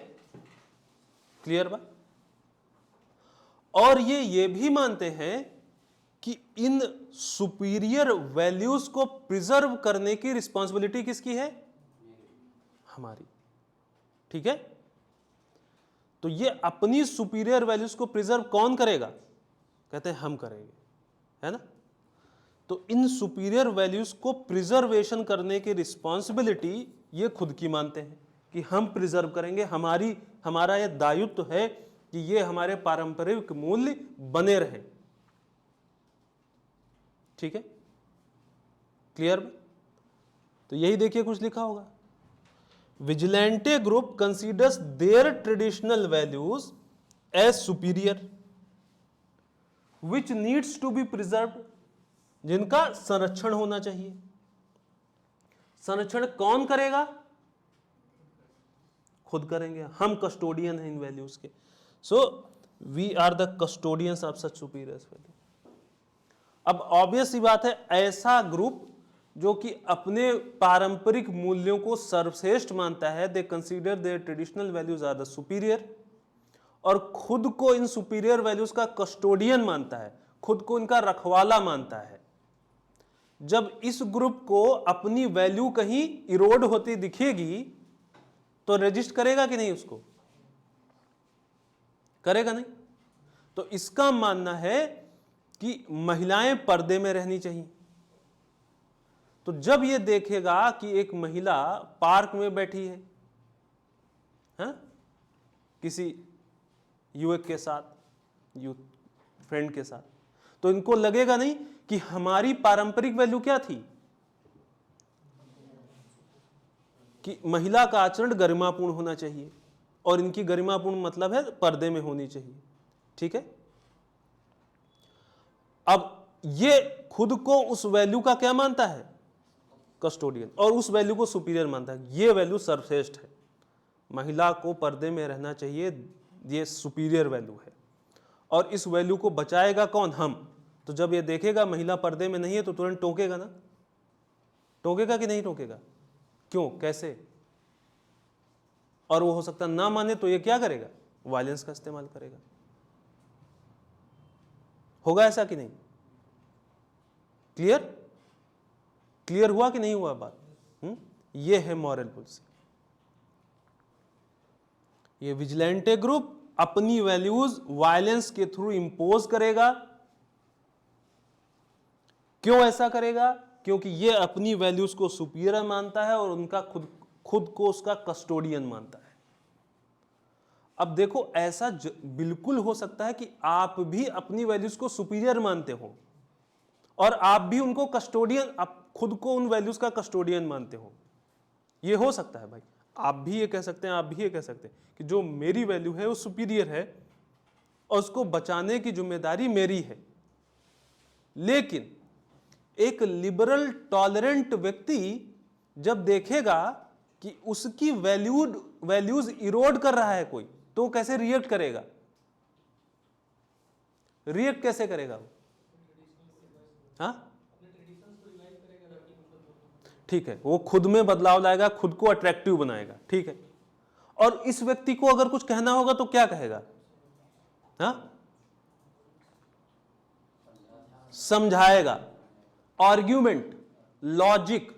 क्लियर बात। और ये भी मानते हैं कि इन सुपीरियर वैल्यूज को प्रिजर्व करने की रिस्पांसिबिलिटी किसकी है? हमारी। ठीक है, तो ये अपनी सुपीरियर वैल्यूज को प्रिजर्व कौन करेगा? कहते हैं हम करेंगे, है ना। तो इन सुपीरियर वैल्यूज को प्रिजर्वेशन करने की रिस्पांसिबिलिटी ये खुद की मानते हैं कि हम प्रिजर्व करेंगे, हमारा यह दायित्व है कि ये हमारे पारंपरिक मूल्य बने रहे। ठीक है, क्लियर। तो यही देखिए कुछ लिखा होगा, vigilante group considers their traditional values as superior which needs to be preserved, जिनका संरक्षण होना चाहिए। संरक्षण कौन करेगा? खुद करेंगे, हम कस्टोडियन हैं इन वैल्यूज के। So we are the custodians of such superior value. अब ऑब्वियस सी बात है, ऐसा ग्रुप जो कि अपने पारंपरिक मूल्यों को सर्वश्रेष्ठ मानता है, they consider their traditional values are the superior, और खुद को इन सुपीरियर वैल्यूज का कस्टोडियन मानता है, खुद को इनका रखवाला मानता है। जब इस ग्रुप को अपनी वैल्यू कहीं इरोड होती दिखेगी तो रजिस्ट करेगा कि नहीं? उसको करेगा नहीं। तो इसका मानना है कि महिलाएं पर्दे में रहनी चाहिए। तो जब यह देखेगा कि एक महिला पार्क में बैठी है, हाँ? किसी युवक के साथ, यूथ फ्रेंड के साथ, तो इनको लगेगा नहीं कि हमारी पारंपरिक वैल्यू क्या थी कि महिला का आचरण गरिमापूर्ण होना चाहिए, और इनकी गरिमापूर्ण मतलब है पर्दे में होनी चाहिए। ठीक है, अब ये खुद को उस वैल्यू का क्या मानता है? कस्टोडियन, और उस वैल्यू को सुपीरियर मानता है। ये वैल्यू सर्वश्रेष्ठ है, महिला को पर्दे में रहना चाहिए, ये सुपीरियर वैल्यू है। और इस वैल्यू को बचाएगा कौन? हम। तो जब ये देखेगा महिला पर्दे में नहीं है तो तुरंत टोकेगा ना, टोकेगा कि नहीं टोकेगा? क्यों, कैसे? और वो हो सकता ना माने तो ये क्या करेगा? वायलेंस का इस्तेमाल करेगा। होगा ऐसा कि नहीं? क्लियर? क्लियर हुआ कि नहीं हुआ बात? ये है मॉरल पॉलिसी। ये विजिलेंटे ग्रुप अपनी वैल्यूज वायलेंस के थ्रू इंपोज करेगा। क्यों ऐसा करेगा? क्योंकि ये अपनी वैल्यूज को सुपीरियर मानता है और उनका खुद को उसका कस्टोडियन मानता है। अब देखो, ऐसा बिल्कुल हो सकता है कि आप भी अपनी वैल्यूज को सुपीरियर मानते हो और आप भी उनको कस्टोडियन, आप खुद को उन वैल्यूज का कस्टोडियन मानते हो। ये हो सकता है भाई, आप भी ये कह सकते हैं, आप भी ये कह सकते हैं कि जो मेरी वैल्यू है वो सुपीरियर है और उसको बचाने की जिम्मेदारी मेरी है। लेकिन एक लिबरल टॉलरेंट व्यक्ति जब देखेगा कि उसकी वैल्यूज इरोड कर रहा है कोई, तो कैसे रिएक्ट करेगा? रिएक्ट कैसे करेगा वो? हाँ, ठीक है, वो खुद में बदलाव लाएगा, खुद को अट्रैक्टिव बनाएगा। ठीक है, और इस व्यक्ति को अगर कुछ कहना होगा तो क्या कहेगा? हाँ, समझाएगा, आर्ग्यूमेंट, लॉजिक,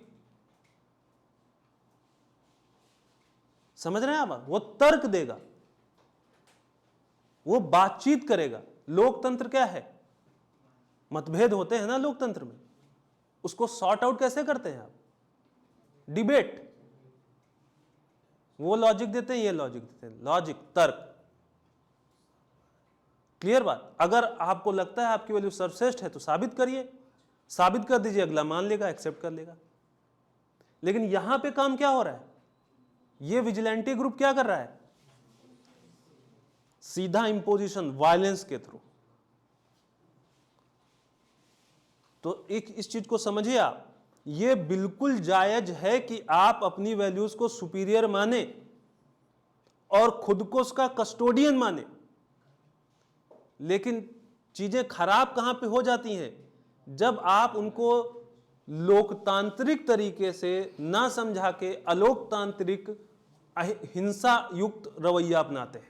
समझ रहे हैं आप? वो तर्क देगा, वो बातचीत करेगा। लोकतंत्र क्या है? मतभेद होते हैं ना लोकतंत्र में, उसको सॉर्ट आउट कैसे करते हैं आप? डिबेट। वो लॉजिक देते हैं, ये लॉजिक देते हैं, लॉजिक, तर्क। क्लियर बात? अगर आपको लगता है आपकी वैल्यू सर्वश्रेष्ठ है तो साबित करिए, साबित कर दीजिए, अगला मान लेगा, एक्सेप्ट कर लेगा। लेकिन यहां पे काम क्या हो रहा है? ये विजिलेंटी ग्रुप क्या कर रहा है? सीधा इंपोजिशन, वायलेंस के थ्रू। तो एक इस चीज को समझिए आप, ये बिल्कुल जायज है कि आप अपनी वैल्यूज को सुपीरियर माने और खुद को उसका कस्टोडियन माने। लेकिन चीजें खराब कहां पे हो जाती हैं? जब आप उनको लोकतांत्रिक तरीके से ना समझा के अलोकतांत्रिक हिंसा युक्त रवैया अपनाते हैं।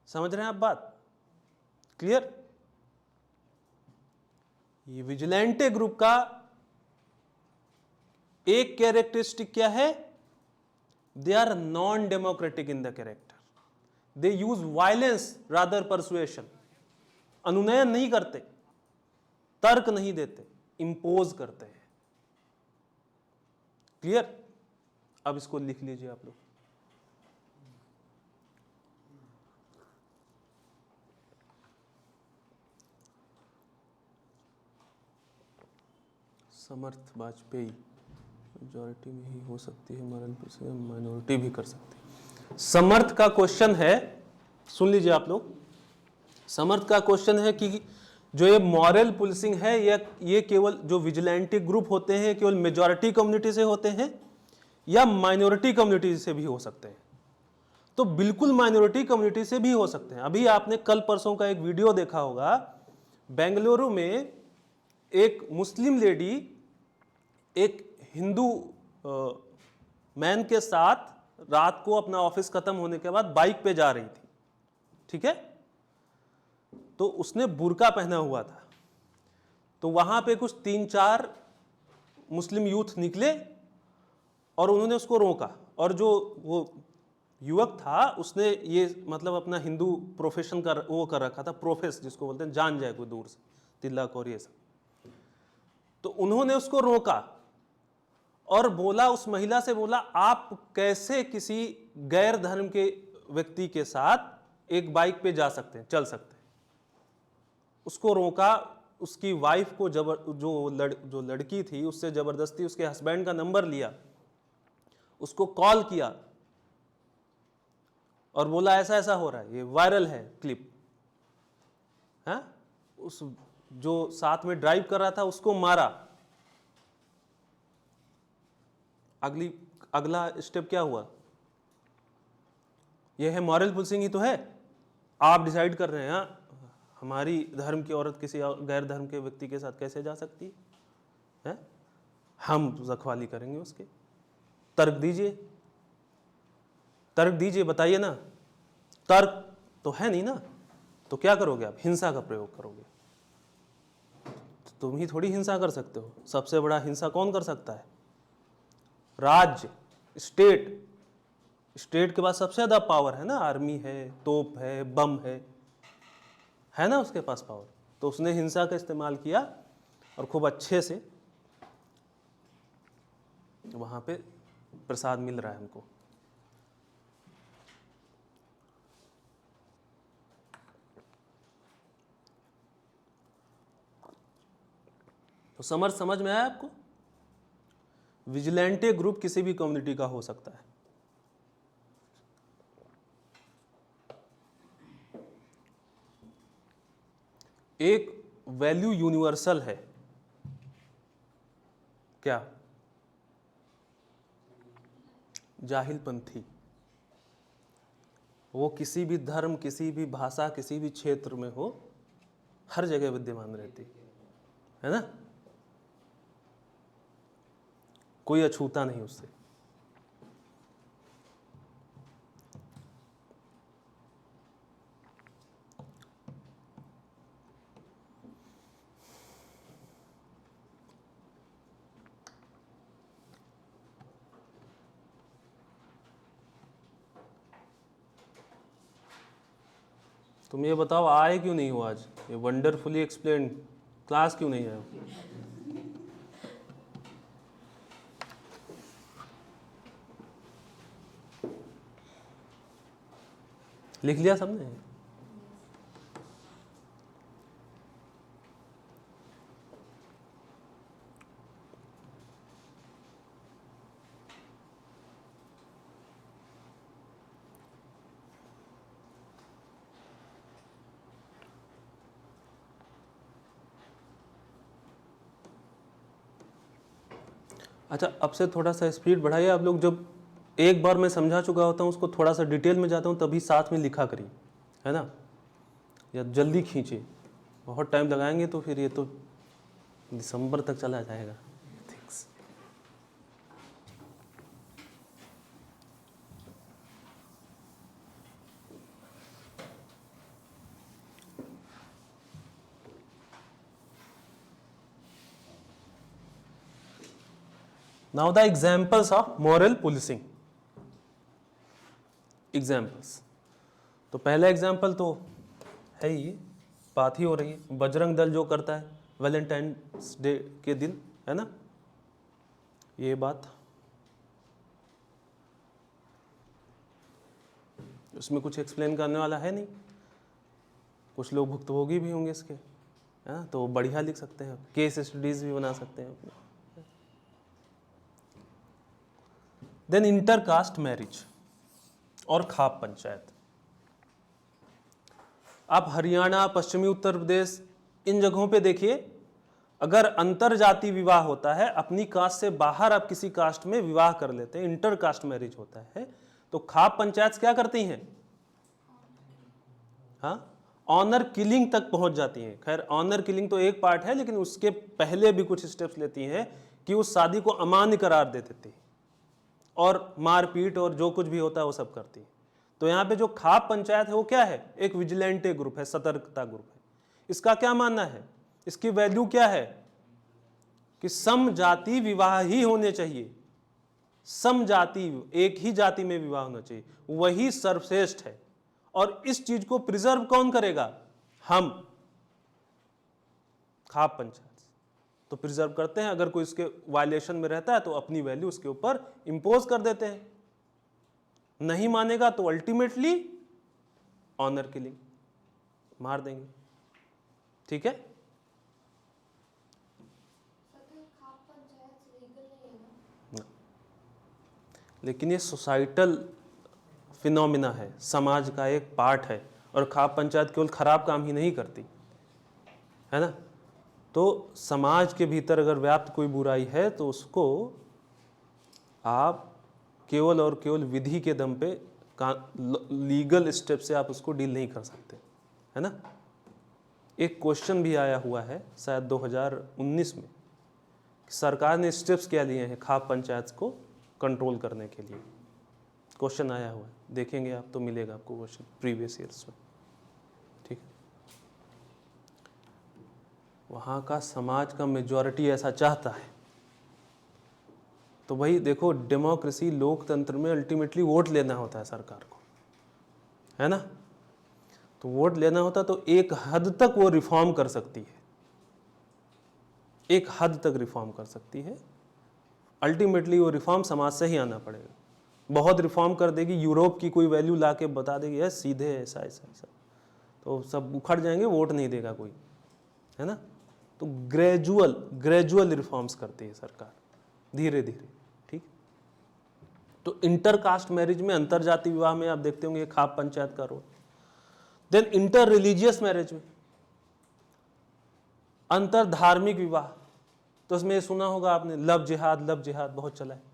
समझ रहे हैं आप बात? क्लियर? ये विजिलेंटे ग्रुप का एक कैरेक्टरिस्टिक क्या है? They are non democratic in the character, they use violence rather persuasion. अनुनयन नहीं करते, तर्क नहीं देते, इंपोज करते हैं। क्लियर? अब इसको लिख लीजिए आप लोग। समर्थ वाजपेयी मेजॉरिटी में ही हो सकती है, माइनॉरिटी भी कर सकती है। समर्थ का क्वेश्चन है, सुन लीजिए आप लोग। समर्थ का क्वेश्चन है कि जो ये मॉरल पुलिसिंग है ये केवल जो विजिलेंटी ग्रुप होते हैं केवल मेजॉरिटी कम्युनिटी से होते हैं या माइनॉरिटी कम्युनिटी से भी हो सकते हैं? तो बिल्कुल माइनॉरिटी कम्युनिटी से भी हो सकते हैं। अभी आपने कल परसों का एक वीडियो देखा होगा, बेंगलुरु में एक मुस्लिम लेडी एक हिंदू मैन के साथ रात को अपना ऑफिस खत्म होने के बाद बाइक पे जा रही थी, ठीक है? तो उसने बुर्का पहना हुआ था। तो वहां पे कुछ 3-4 मुस्लिम यूथ निकले और उन्होंने उसको रोका, और जो वो युवक था उसने ये मतलब अपना हिंदू प्रोफेशन का वो कर रखा था, प्रोफेस जिसको बोलते हैं, जान जाए कोई दूर से, तिलक और ये सब। तो उन्होंने उसको रोका और बोला, उस महिला से बोला, आप कैसे किसी गैर धर्म के व्यक्ति के साथ एक बाइक पे जा सकते हैं, चल सकते हैं? उसको रोका। उसकी वाइफ को जो लड़की थी उससे जबरदस्ती उसके हस्बैंड का नंबर लिया, उसको कॉल किया और बोला ऐसा ऐसा हो रहा है, ये वायरल है क्लिप, है? उस जो साथ में ड्राइव कर रहा था उसको मारा। अगला स्टेप क्या हुआ? यह है मॉरल पुलिसिंग ही तो है। आप डिसाइड कर रहे हैं हमारी धर्म की औरत किसी गैर धर्म के व्यक्ति के साथ कैसे जा सकती है? हम रखवाली करेंगे उसके। तर्क दीजिए, तर्क दीजिए, बताइए ना। तर्क तो है नहीं ना, तो क्या करोगे आप? हिंसा का प्रयोग करोगे। तो तुम ही थोड़ी हिंसा कर सकते हो। सबसे बड़ा हिंसा कौन कर सकता है? राज्य, स्टेट। स्टेट के पास सबसे ज्यादा पावर है ना, आर्मी है, तोप है, बम है ना उसके पास पावर। तो उसने हिंसा का इस्तेमाल किया और खूब अच्छे से वहां पे प्रसाद मिल रहा है हमको। तो समझ में आया आपको? विजिलेंटे ग्रुप किसी भी कम्युनिटी का हो सकता है। एक वैल्यू यूनिवर्सल है, क्या? जाहिलपंथी। वो किसी भी धर्म, किसी भी भाषा, किसी भी क्षेत्र में हो, हर जगह विद्यमान रहती है ना? कोई अछूता नहीं उससे। तुम ये बताओ, आए क्यों नहीं हो आज? ये वंडरफुली एक्सप्लेन क्लास क्यों नहीं आए? लिख लिया सबने? अच्छा, अब से थोड़ा सा स्पीड बढ़ाइए आप लोग। जब एक बार मैं समझा चुका होता हूँ उसको थोड़ा सा डिटेल में जाता हूँ, तभी साथ में लिखा करिए, है ना? या जल्दी खींचिए। बहुत टाइम लगाएंगे तो फिर ये तो दिसंबर तक चला जाएगा ethics. Now the examples of moral policing. Examples. तो पहला एग्जाम्पल तो है ही, बात ही हो रही है, बजरंग दल जो करता है वैलेंटाइंस डे के दिन, है ना, ये बात, उसमें कुछ एक्सप्लेन करने वाला है नहीं, कुछ लोग भुक्तभोगी भी होंगे इसके, है ना, तो बढ़िया लिख सकते हैं, केस स्टडीज भी बना सकते हैं अपने। देन इंटरकास्ट मैरिज और खाप पंचायत। आप हरियाणा, पश्चिमी उत्तर प्रदेश, इन जगहों पे देखिए, अगर अंतर जाति विवाह होता है, अपनी कास्ट से बाहर आप किसी कास्ट में विवाह कर लेते हैं, इंटर कास्ट मैरिज होता है, तो खाप पंचायत क्या करती हैं? हाँ, ऑनर किलिंग तक पहुंच जाती हैं। खैर ऑनर किलिंग तो एक पार्ट है, लेकिन उसके पहले भी कुछ स्टेप्स लेती हैं कि उस शादी को अमान्य करार दे देती है और मारपीट और जो कुछ भी होता है वो सब करती है। तो यहाँ पे जो खाप पंचायत है वो क्या है? एक विजिलेंटे ग्रुप है, सतर्कता ग्रुप है। इसका क्या मानना है? इसकी वैल्यू क्या है? कि समजाति विवाह ही होने चाहिए, समजाति, एक ही जाति में विवाह होना चाहिए, वही सर्वश्रेष्ठ है। और इस चीज को प्रिजर्व कौन करेगा? हम, खाप पंचायत तो प्रिजर्व करते हैं। अगर कोई इसके वायलेशन में रहता है तो अपनी वैल्यू उसके ऊपर इंपोज कर देते हैं, नहीं मानेगा तो अल्टीमेटली ऑनर किलिंग, मार देंगे। ठीक है, लेकिन ये सोसाइटल फिनोमिना है, समाज का एक पार्ट है, और खाप पंचायत केवल खराब काम ही नहीं करती है ना। तो समाज के भीतर अगर व्याप्त कोई बुराई है तो उसको आप केवल और केवल विधि के दम पे, लीगल स्टेप से आप उसको डील नहीं कर सकते, है ना। एक क्वेश्चन भी आया हुआ है शायद 2019 में, सरकार ने स्टेप्स क्या लिए हैं खाप पंचायत को कंट्रोल करने के लिए। क्वेश्चन आया हुआ है, देखेंगे आप तो मिलेगा आपको क्वेश्चन प्रीवियस ईयर्स में। ठीक है, वहाँ का समाज का मेजॉरिटी ऐसा चाहता है। तो भाई देखो, डेमोक्रेसी, लोकतंत्र में अल्टीमेटली वोट लेना होता है सरकार को, है ना। तो वोट लेना होता तो एक हद तक वो रिफॉर्म कर सकती है, एक हद तक रिफॉर्म कर सकती है। अल्टीमेटली वो रिफॉर्म समाज से ही आना पड़ेगा। बहुत रिफॉर्म कर देगी, यूरोप की कोई वैल्यू ला के बता देगी है सीधे ऐसा ऐसा ऐसा, तो सब उखड़ जाएंगे, वोट नहीं देगा कोई, है ना। तो ग्रेजुअल रिफॉर्म्स करती है सरकार, धीरे धीरे। ठीक, तो इंटरकास्ट मैरिज में, अंतर जाति विवाह में आप देखते होंगे खाप पंचायत का role. Then inter religious marriage में, अंतर धार्मिक विवाह, तो उसमें ये सुना होगा आपने, लव जिहाद बहुत चला है।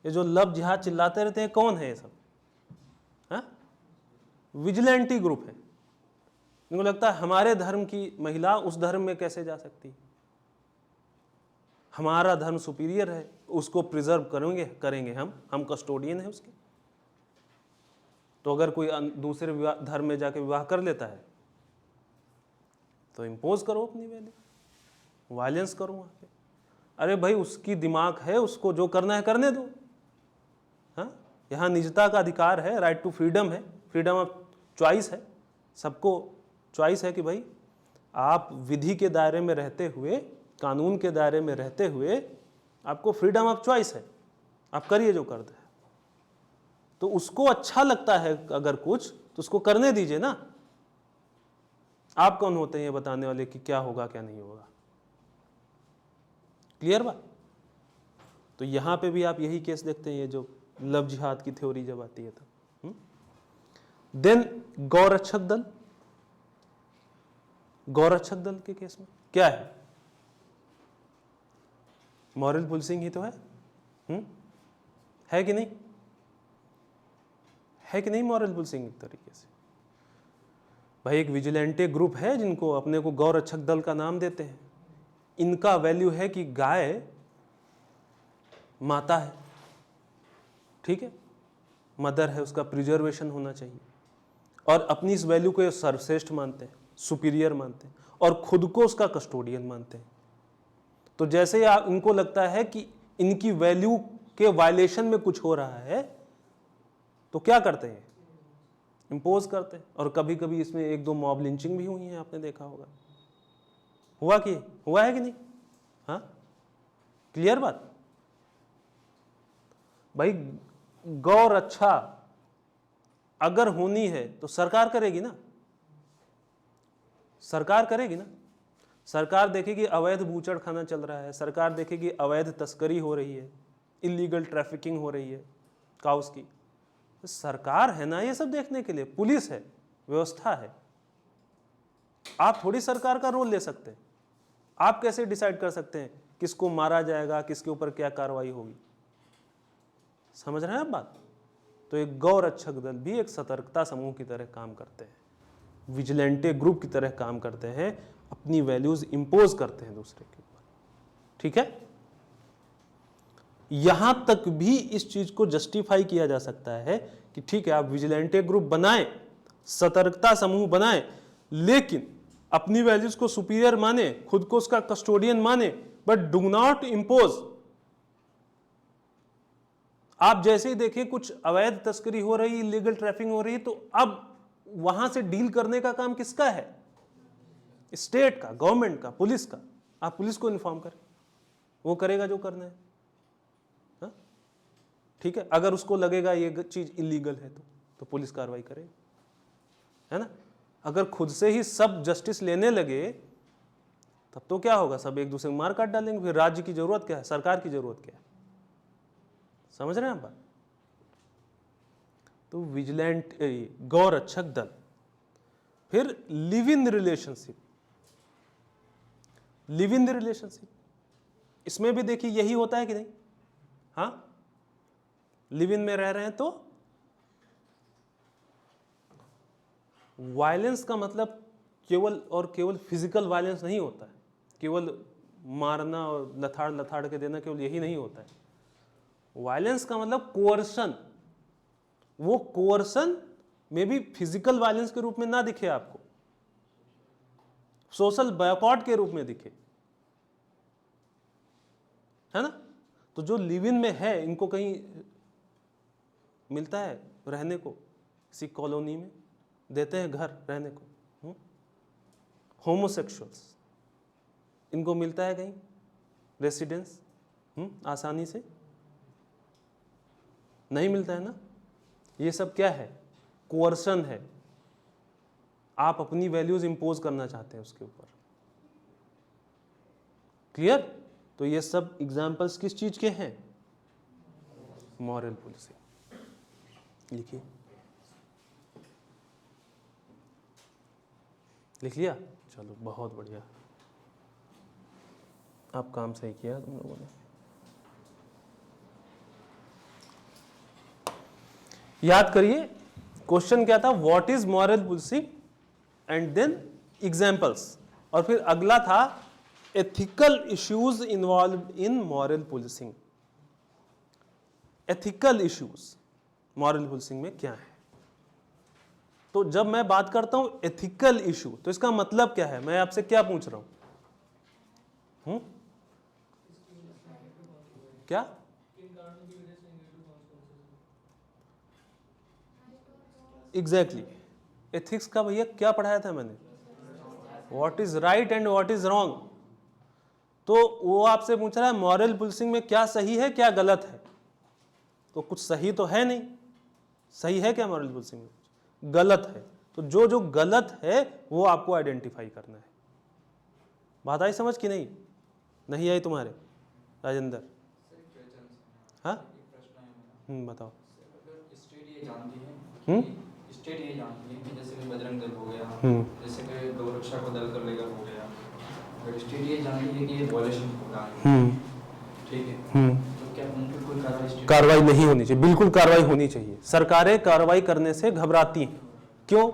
ये जो लव जिहाद चिल्लाते रहते हैं, कौन है ये सब? हाँ, विजिलेंटी ग्रुप है। इनको लगता है हमारे धर्म की महिला उस धर्म में कैसे जा सकती है, हमारा धर्म सुपीरियर है, उसको प्रिजर्व करेंगे हम कस्टोडियन है उसके। तो अगर कोई दूसरे धर्म में जाके विवाह कर लेता है तो इम्पोज करो अपनी वैल्यू, वायलेंस करो वहाँ पे। अरे भाई, उसकी दिमाग है, उसको जो करना है करने दो। हाँ, यहाँ निजता का अधिकार है, राइट टू फ्रीडम है, फ्रीडम ऑफ चॉइस है, सबको चॉइस है कि भाई आप विधि के दायरे में रहते हुए, कानून के दायरे में रहते हुए आपको फ्रीडम ऑफ चॉइस है, आप करिए जो करते हैं। तो उसको अच्छा लगता है अगर कुछ, तो उसको करने दीजिए ना। आप कौन होते हैं ये बताने वाले कि क्या होगा क्या नहीं होगा? क्लियर बात? तो यहां पे भी आप यही केस देखते हैं, ये जो लव जिहाद की थ्योरी जब आती है तब। देन गौरक्षक दल, गौरक्षक दल के केस में क्या है? मॉरल पुलिसिंग ही तो है कि नहीं? है कि नहीं मॉरल पुलिसिंग एक तरीके से? भाई एक विजिलेंटे ग्रुप है जिनको अपने को गौ रक्षक दल का नाम देते हैं, इनका वैल्यू है कि गाय माता है, ठीक है, मदर है, उसका प्रिजर्वेशन होना चाहिए, और अपनी इस वैल्यू को ये सर्वश्रेष्ठ मानते हैं, सुपीरियर मानते हैं, और खुद को उसका कस्टोडियन मानते हैं। तो जैसे ही इनको लगता है कि इनकी वैल्यू के वायलेशन में कुछ हो रहा है, तो क्या करते हैं, इंपोज करते हैं। और कभी कभी इसमें एक दो मॉब लिंचिंग भी हुई है, आपने देखा होगा, हुआ है कि नहीं? हाँ, क्लियर बात। भाई गौ रक्षा अगर होनी है तो सरकार करेगी ना, सरकार करेगी ना। सरकार देखेगी अवैध बूचड़ खाना चल रहा है, सरकार देखेगी अवैध तस्करी हो रही है, इलीगल ट्रैफिकिंग हो रही है काउस की, तो सरकार है ना ये सब देखने के लिए, पुलिस है, व्यवस्था है। आप थोड़ी सरकार का रोल ले सकते हैं। आप कैसे डिसाइड कर सकते हैं किसको मारा जाएगा, किसके ऊपर क्या कार्रवाई होगी? समझ रहे हैं आप बात? तो एक गौ रक्षक दल भी एक सतर्कता समूह की तरह काम करते हैं, विजिलेंटे ग्रुप की तरह काम करते हैं, अपनी वैल्यूज इंपोज करते हैं दूसरे के ऊपर, ठीक है। यहां तक भी इस चीज को जस्टिफाई किया जा सकता है कि ठीक है आप विजिलेंटे ग्रुप बनाएं, सतर्कता समूह बनाएं, लेकिन अपनी वैल्यूज को सुपीरियर माने, खुद को उसका कस्टोडियन माने, बट डू नॉट इंपोज। आप जैसे ही देखें कुछ अवैध तस्करी हो रही, इलीगल ट्रैफिकिंग हो रही, तो अब वहां से डील करने का काम किसका है? स्टेट का, गवर्नमेंट का, पुलिस का। आप पुलिस को इन्फॉर्म करें, वो करेगा जो करना है, हा? ठीक है। अगर उसको लगेगा ये चीज इलीगल है तो पुलिस कार्रवाई करेगी, है ना। अगर खुद से ही सब जस्टिस लेने लगे तब तो क्या होगा, सब एक दूसरे को मार काट डालेंगे। फिर राज्य की जरूरत क्या है, सरकार की जरूरत क्या है? समझ रहे हैं आप बात? तो विजिलेंट गौ रक्षक दल। फिर live in relationship, live in relationship, इसमें भी देखिए यही होता है कि नहीं? हाँ, लिव इन में रह रहे हैं तो वायलेंस का मतलब केवल और केवल फिजिकल वायलेंस नहीं होता है, केवल मारना और लथाड़ लथाड़ के देना, केवल यही नहीं होता है। वायलेंस का मतलब कोअर्शन, वो कोअर्शन में भी फिजिकल वायलेंस के रूप में ना दिखे आपको, सोशल बॉयकॉट के रूप में दिखे, है ना। तो जो लिव इन में है, इनको कहीं मिलता है रहने को, किसी कॉलोनी में देते हैं घर रहने को। होमोसेक्सुअल्स, इनको मिलता है कहीं रेसिडेंस आसानी से? नहीं मिलता है ना। ये सब क्या है? कोअर्शन है। आप अपनी वैल्यूज इंपोज करना चाहते हैं उसके ऊपर, क्लियर। तो ये सब एग्जांपल्स किस चीज के हैं? Moral policing. लिखिए, लिख लिया? चलो बहुत बढ़िया, आप काम सही किया तुम लोगों ने। याद करिए क्वेश्चन क्या था, what is moral policing, and then examples, और फिर अगला था ethical issues involve in moral policing. Ethical issues moral policing में क्या है? तो जब मैं बात करता हूं एथिकल इशू, तो इसका मतलब क्या है? मैं आपसे क्या पूछ रहा हूं? क्या? एग्जैक्टली एथिक्स का भैया क्या पढ़ाया था मैंने? What is right and what is wrong. तो वो आपसे पूछ रहा है मॉरल पुलिसिंग में क्या सही है क्या गलत है। तो कुछ सही तो है नहीं, सही है क्या मॉरल पुलिसिंग में? गलत है। तो जो जो गलत है वो आपको आइडेंटिफाई करना है। बात आई समझ कि नहीं? नहीं आई तुम्हारे राजेंद्र? हाँ बताओ। स्टेट ये जानती है कि जैसे कि बजरंग दल हो गया, जैसे कि गौ रक्षा को दल कर लेकर हो गया, अगर स्टेट ये जानती है कि ये वॉयलेशन हो रहा है, ठीक है, तो क्या उन पर कोई कार्रवाई नहीं होनी चाहिए? बिल्कुल कार्रवाई होनी चाहिए। सरकारें कार्रवाई करने से घबराती हैं। क्यों?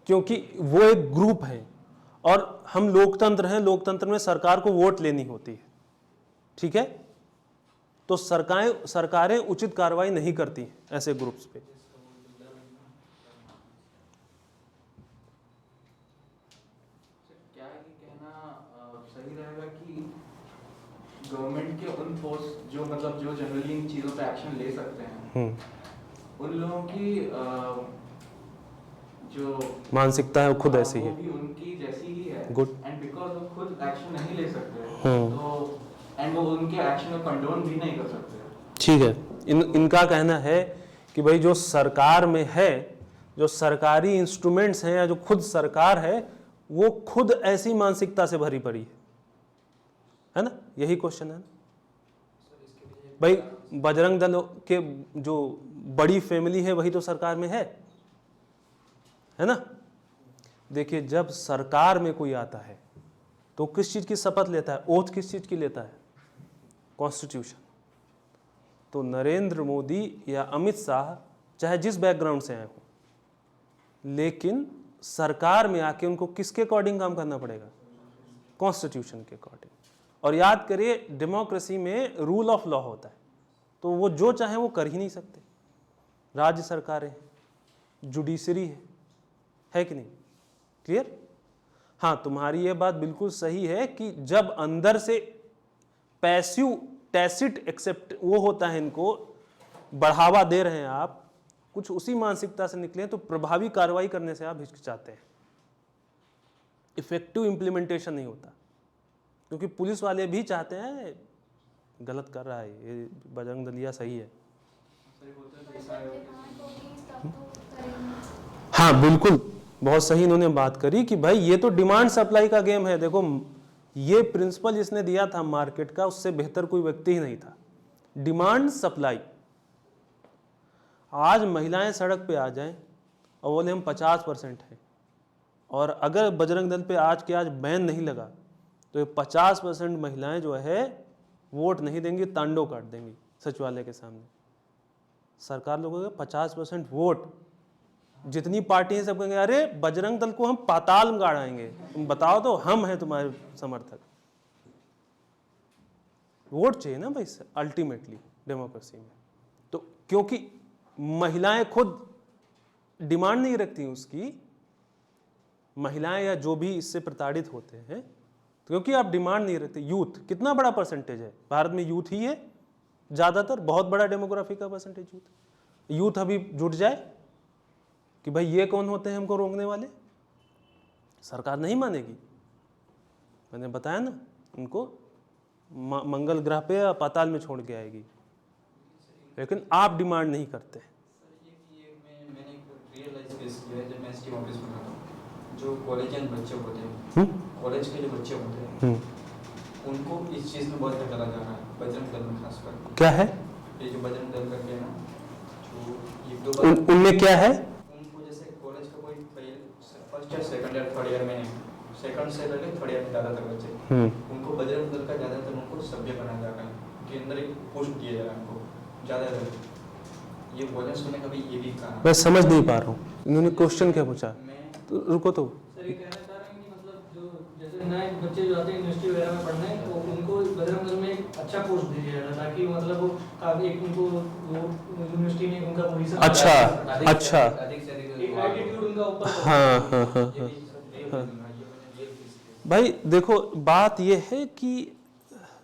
क्योंकि वो एक ग्रुप है और हम लोकतंत्र हैं, लोकतंत्र में सरकार को वोट लेनी होती है, ठीक है। तो सरकारें उचित कार्रवाई नहीं करती हैं ऐसे ग्रुप्स पे। क्या ये कहना सही रहेगा कि गवर्नमेंट के उन फोर्स जो मतलब जो जनरली इन चीज़ों पे एक्शन ले सकते हैं, उन लोगों की जो मानसिकता है वो खुद ऐसी वो है। भी उनकी जैसी ही है। Good. एंड बिकॉज वो खुद एक्शन नहीं ले सकते, हम्म। तो एंड वो उनके एक्शन को कंडोन भी नहीं कर सकते। ठीक है, इनका कहना है कि भाई जो सरकार में है, जो सरकारी इंस्ट्रूमेंट्स हैं या जो खुद सरकार है, वो खुद ऐसी मानसिकता से भरी पड़ी है ना। यही क्वेश्चन है ना भाई। बजरंग दल के जो बड़ी फैमिली है वही तो सरकार में है ना। देखिए, जब सरकार में कोई आता है तो किस चीज की शपथ लेता है, ओथ किस चीज की लेता है, कॉन्स्टिट्यूशन। तो नरेंद्र मोदी या अमित शाह चाहे जिस बैकग्राउंड से आए हों, लेकिन सरकार में आके उनको किसके अकॉर्डिंग काम करना पड़ेगा, कॉन्स्टिट्यूशन के अकॉर्डिंग। और याद करिए, डेमोक्रेसी में रूल ऑफ लॉ होता है, तो वो जो चाहे वो कर ही नहीं सकते। राज्य सरकारें हैं, जुडिशरी है कि नहीं, क्लियर। हाँ, तुम्हारी ये बात बिल्कुल सही है कि जब अंदर से पैसिव टैसिट एक्सेप्ट वो होता है, इनको बढ़ावा दे रहे हैं आप, कुछ उसी मानसिकता से निकले तो प्रभावी कार्रवाई करने से आप हिचकिचाते हैं, इफेक्टिव इंप्लीमेंटेशन नहीं होता। क्योंकि पुलिस वाले भी चाहते हैं गलत कर रहा है ये बजरंग दलिया, सही है। हाँ बिल्कुल, बहुत सही इन्होंने बात करी कि भाई ये तो डिमांड सप्लाई का गेम है। देखो, ये प्रिंसिपल जिसने दिया था मार्केट का, उससे बेहतर कोई व्यक्ति ही नहीं था। Demand supply. आज महिलाएं सड़क पे आ जाएं और बोले हम 50% हैं, और अगर बजरंग दल पे आज के आज बैन नहीं लगा तो ये 50% महिलाएं जो है वोट नहीं देंगी, तांडव काट देंगी सचिवालय के सामने। सरकार लोगों के 50% वोट, जितनी पार्टी है सब कहेंगे अरे बजरंग दल को हम पाताल में गाड़ाएंगे, तुम बताओ तो हम हैं तुम्हारे समर्थक। वोट चाहिए ना भाई अल्टीमेटली डेमोक्रेसी में। तो क्योंकि महिलाएं खुद डिमांड नहीं रखती उसकी, महिलाएं या जो भी इससे प्रताड़ित होते हैं, तो क्योंकि आप डिमांड नहीं रखते। यूथ कितना बड़ा परसेंटेज है भारत में, यूथ ही है ज्यादातर, बहुत बड़ा डेमोग्राफी का परसेंटेज यूथ अभी जुट जाए कि भाई ये कौन होते हैं हमको रोकने वाले, सरकार नहीं मानेगी। मैंने बताया ना, उनको मंगल ग्रह पे या पाताल में छोड़ के आएगी, लेकिन आप डिमांड नहीं करते। मैंने एक रियल लाइफ केस किया है। जब मैं एसटी ऑफिस में था, जो कॉलेजियन बच्चे होते हैं, कॉलेज के जो बच्चे होते हैं, उनको इस चीज़ में बहुत घटाया जा रहा है, बजरंग दल में खासकर। क्या है ये जो बजरंग दल करके है ना, जो एक दो बार उनमें क्या है, उनको जैसे कॉलेज का कोई फर्स्ट या सेकंड या थर्ड ईयर में नहीं, सेकंड से लेकर थर्ड ईयर में ज़्यादातर बच्चे, उनको बजरंग दल का ज़्यादातर उनको सभ्य बनाया जा रहा है, उनके अंदर एक पुश दिया जा रहा है उनको ज़्यादातर। ये वॉयलेंस होने का भी ये भी कारण। मैं समझ नहीं पा रहा हूँ, इन्होंने क्वेश्चन क्या पूछा, तो रुको। तो सर ये कहना चाह रहे हैं कि मतलब जो जैसे नए बच्चे जो आते हैं यूनिवर्सिटी वगैरह में पढ़ने, तो उनको बजरंग दल में एक अच्छा कोर्स दिया जाए ताकि मतलब वो काफी एक उनको वो यूनिवर्सिटी में उनका पोजीशन अच्छा अधिक से अधिक एक एटीट्यूड उनका ऊपर हाँ। भाई देखो, बात यह है कि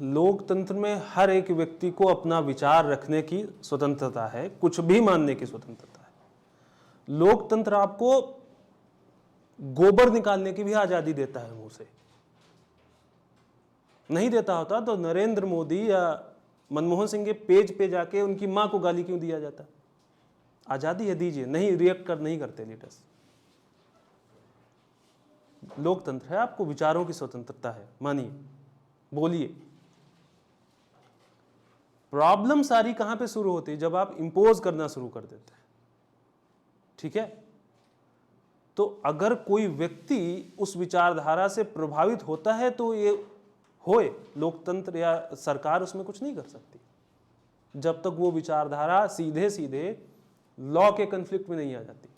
लोकतंत्र में हर एक व्यक्ति को अपना विचार रखने की स्वतंत्रता है, कुछ भी मानने की स्वतंत्रता है। लोकतंत्र आपको गोबर निकालने की भी आजादी देता है मुंह से। नहीं देता होता तो नरेंद्र मोदी या मनमोहन सिंह के पेज पे जाके उनकी मां को गाली क्यों दिया जाता। आजादी है, दीजिए। नहीं रिएक्ट नहीं करते लीडर्स। लोकतंत्र है, आपको विचारों की स्वतंत्रता है, मानिए, बोलिए। प्रॉब्लम सारी कहां पे शुरू होती है, जब आप इंपोज करना शुरू कर देते हैं। ठीक है, तो अगर कोई व्यक्ति उस विचारधारा से प्रभावित होता है तो ये होए, लोकतंत्र या सरकार उसमें कुछ नहीं कर सकती जब तक वो विचारधारा सीधे सीधे लॉ के कन्फ्लिक्ट में नहीं आ जाती।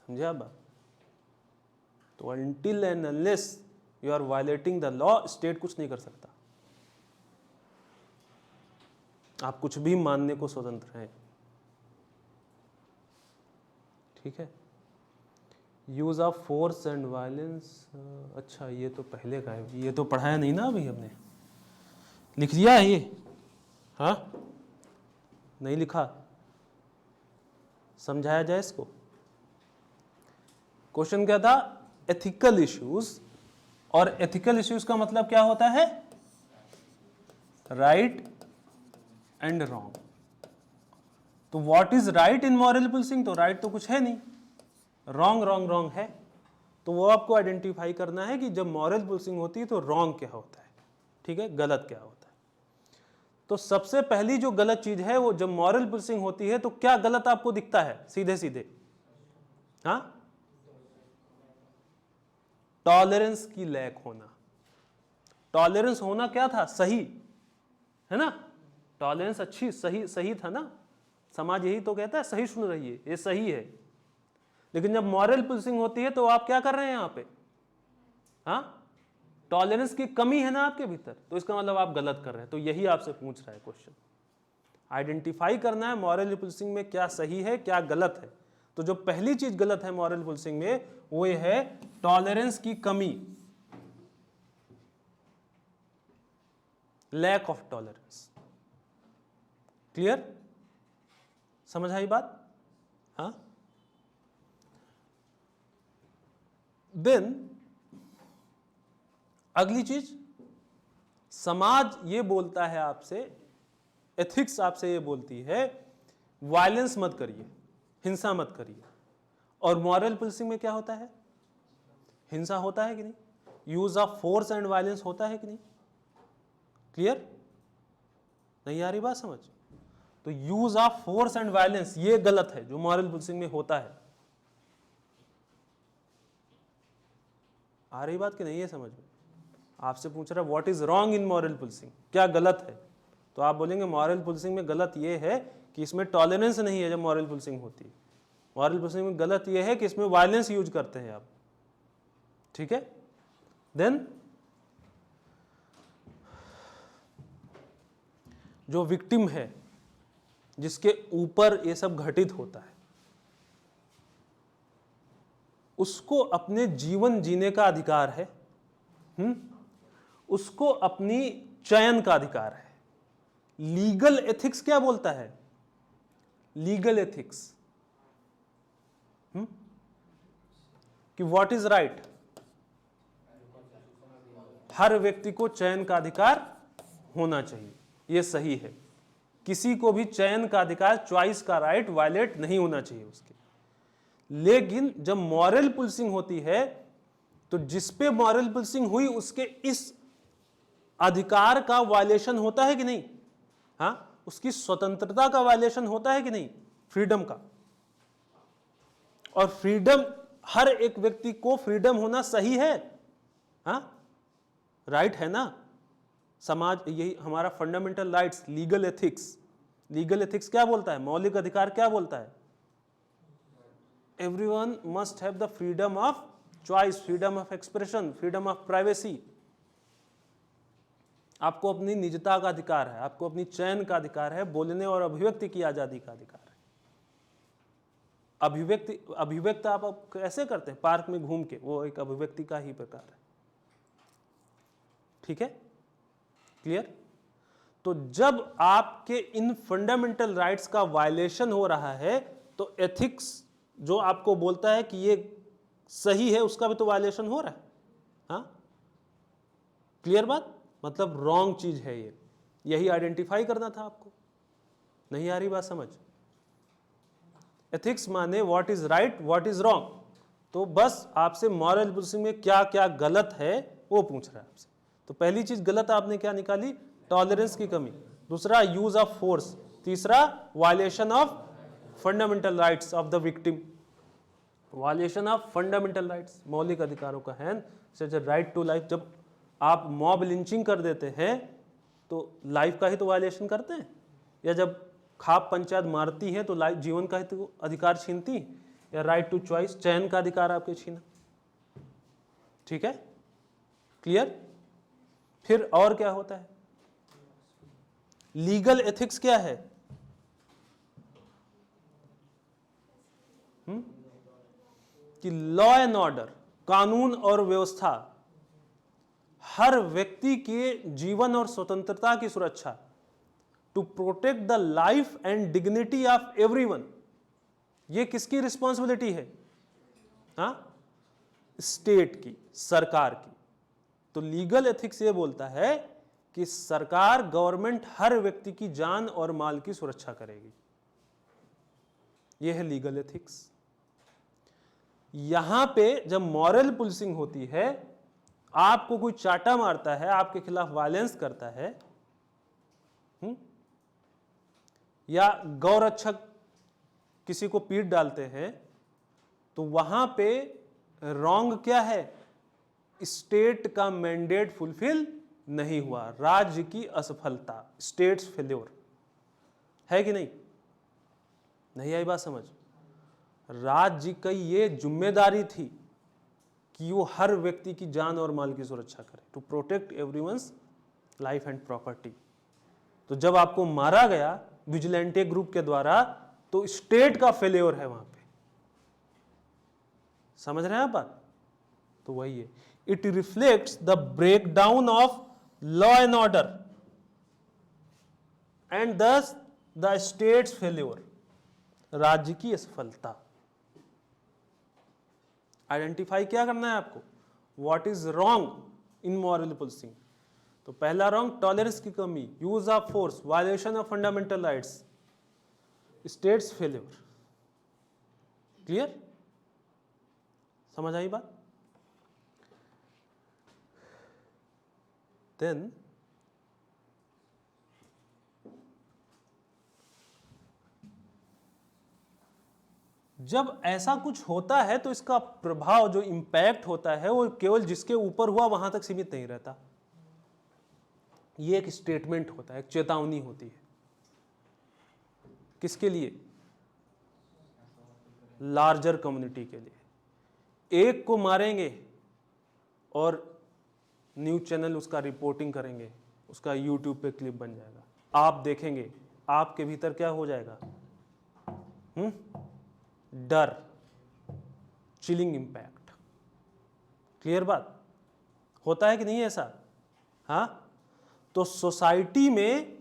समझे आप बात? तो until and unless you are violating the law, state कुछ नहीं कर सकता। आप कुछ भी मानने को स्वतंत्र हैं, ठीक है। Use of force and violence, अच्छा ये तो पहले का है, ये तो पढ़ाया नहीं ना अभी हमने, लिख दिया है ये? हाँ नहीं लिखा, समझाया जाए इसको। क्वेश्चन क्या था? एथिकल इश्यूज, और एथिकल इश्यूज का मतलब क्या होता है? Right and wrong. तो what is right in moral policing? तो राइट तो कुछ है नहीं, रॉन्ग रॉन्ग रॉन्ग है। तो वो आपको आइडेंटिफाई करना है कि जब मॉरल पुलिसिंग होती है तो रॉन्ग क्या होता है, ठीक है, गलत क्या होता है। तो सबसे पहली जो गलत चीज है वो जब मॉरल पुलिसिंग होती है तो क्या गलत आपको दिखता है सीधे सीधे? हाँ, टॉलरेंस की लैक होना। टॉलरेंस होना क्या था? सही है ना, टॉलरेंस अच्छी सही सही था ना, समाज यही तो कहता है सही सुन रही है, ये सही है। लेकिन जब मॉरल पुलिसिंग होती है तो आप क्या कर रहे हैं यहाँ पे? हाँ, टॉलरेंस की कमी है ना आपके भीतर, तो इसका मतलब आप गलत कर रहे हैं। तो यही आपसे पूछ रहा है क्वेश्चन, आइडेंटिफाई करना है मॉरल पुलिसिंग में क्या सही है क्या गलत है। तो जो पहली चीज गलत है मॉरल पुलिसिंग में वो ये है टॉलरेंस की कमी, लैक ऑफ टॉलरेंस। क्लियर, समझ आई बात? हाँ, देन अगली चीज, समाज ये बोलता है आपसे, एथिक्स आपसे ये बोलती है वायलेंस मत करिए, हिंसा मत करिए। और मॉरल पुलिसिंग में क्या होता है? हिंसा होता है कि नहीं? Use of force and violence होता है कि नहीं? क्लियर, नहीं आ रही बात समझ? तो use of force and violence ये गलत है जो मॉरल पुलिसिंग में होता है। आ रही बात कि नहीं है समझ में? आपसे पूछ रहा है what is wrong in moral policing, क्या गलत है? तो आप बोलेंगे मॉरल पुलिसिंग में गलत ये है कि इसमें टॉलरेंस नहीं है जब मॉरल पुलिसिंग होती है। मॉरल पुलिसिंग में गलत ये है कि इसमें वायलेंस यूज करते हैं आप, ठीक है। देन जो विक्टिम है जिसके ऊपर ये सब घटित होता है उसको अपने जीवन जीने का अधिकार है, उसको अपनी चयन का अधिकार है। लीगल एथिक्स क्या बोलता है? लीगल एथिक्स कि व्हाट इज राइट, हर व्यक्ति को चयन का अधिकार होना चाहिए, यह सही है। किसी को भी चयन का अधिकार, चॉइस का राइट वायलेट नहीं होना चाहिए उसके। लेकिन जब मॉरल पुलिसिंग होती है तो जिस पे मॉरल पुलिसिंग हुई उसके इस अधिकार का वायलेशन होता है कि नहीं? हाँ, उसकी स्वतंत्रता का वायलेशन होता है कि नहीं? फ्रीडम का। और फ्रीडम, हर एक व्यक्ति को फ्रीडम होना सही है, हाँ, राइट है ना। समाज, यही हमारा fundamental rights, legal ethics. Legal ethics क्या बोलता है? मौलिक अधिकार क्या बोलता है? Everyone must have the freedom of choice, freedom of expression, freedom of privacy. आपको अपनी निजता का अधिकार है, आपको अपनी चयन का अधिकार है, बोलने और अभिव्यक्ति की आजादी का अधिकार है। अभिव्यक्त आप कैसे करते हैं? पार्क में घूम के, वो एक अभिव्यक्ति का ही प्रकार है, ठीक है, क्लियर। तो जब आपके इन फंडामेंटल राइट्स का वायलेशन हो रहा है तो एथिक्स जो आपको बोलता है कि ये सही है उसका भी तो वायलेशन हो रहा है, हाँ, क्लियर बात। मतलब रॉन्ग चीज है ये, यही आइडेंटिफाई करना था आपको। नहीं आ रही बात समझ? एथिक्स माने what is right, what is wrong. तो बस आपसे मॉरल पुलिसिंग में क्या क्या गलत है वो पूछ रहा है आपसे। तो पहली चीज गलत आपने क्या निकाली? टॉलरेंस की कमी। दूसरा यूज ऑफ फोर्स। तीसरा violation of fundamental rights of the victim. Violation of fundamental rights, मौलिक अधिकारों का है, सच राइट टू लाइफ। जब आप मॉब लिंचिंग कर देते हैं तो लाइफ का ही तो वायलेशन करते हैं, या जब खाप पंचायत मारती है तो लाइफ, जीवन का ही तो अधिकार छीनती है, या राइट टू चॉइस, चयन का अधिकार आपके छीना। ठीक है, क्लियर। फिर और क्या होता है? लीगल एथिक्स क्या है? कि लॉ एंड ऑर्डर, कानून और व्यवस्था, हर व्यक्ति के जीवन और स्वतंत्रता की सुरक्षा, to protect the life and dignity of everyone. ये किसकी रिस्पॉन्सिबिलिटी है? हाँ, स्टेट की, सरकार की। तो लीगल एथिक्स ये बोलता है कि सरकार, गवर्नमेंट हर व्यक्ति की जान और माल की सुरक्षा करेगी। यह है लीगल एथिक्स। यहां पे जब मॉरल पुलिसिंग होती है, आपको कोई चाटा मारता है, आपके खिलाफ वायलेंस करता है, या गौरक्षक किसी को पीट डालते हैं, तो वहां पे रॉन्ग क्या है? स्टेट का मैंडेट फुलफिल नहीं हुआ, राज्य की असफलता, स्टेट्स फेल्योर है कि नहीं? नहीं आई बात समझ? राज्य की ये जिम्मेदारी थी कि वो हर व्यक्ति की जान और माल की सुरक्षा करे, to protect everyone's life and property. तो जब आपको मारा गया विजिलेंटे ग्रुप के द्वारा, तो स्टेट का फेल्योर है वहां पे। समझ रहे हैं आप बात? तो वही है, it reflects the breakdown of law and order and दस द स्टेट्स फेल्योर, राज्य की असफलता। आइडेंटिफाई क्या करना है आपको? What is wrong in moral policing. तो पहला रॉन्ग, टॉलरेंस की कमी, use of force, violation of fundamental rights, states failure. Clear? समझ आई बात? देन जब ऐसा कुछ होता है तो इसका प्रभाव, जो इंपैक्ट होता है, वो केवल जिसके ऊपर हुआ वहां तक सीमित नहीं रहता। ये एक स्टेटमेंट होता है, एक चेतावनी होती है। किसके लिए? लार्जर कम्युनिटी के लिए। एक को मारेंगे और न्यूज चैनल उसका रिपोर्टिंग करेंगे, उसका यूट्यूब पे क्लिप बन जाएगा, आप देखेंगे, आपके भीतर क्या हो जाएगा? डर, चिलिंग इंपैक्ट। क्लियर बात? होता है कि नहीं ऐसा? हाँ, तो सोसाइटी में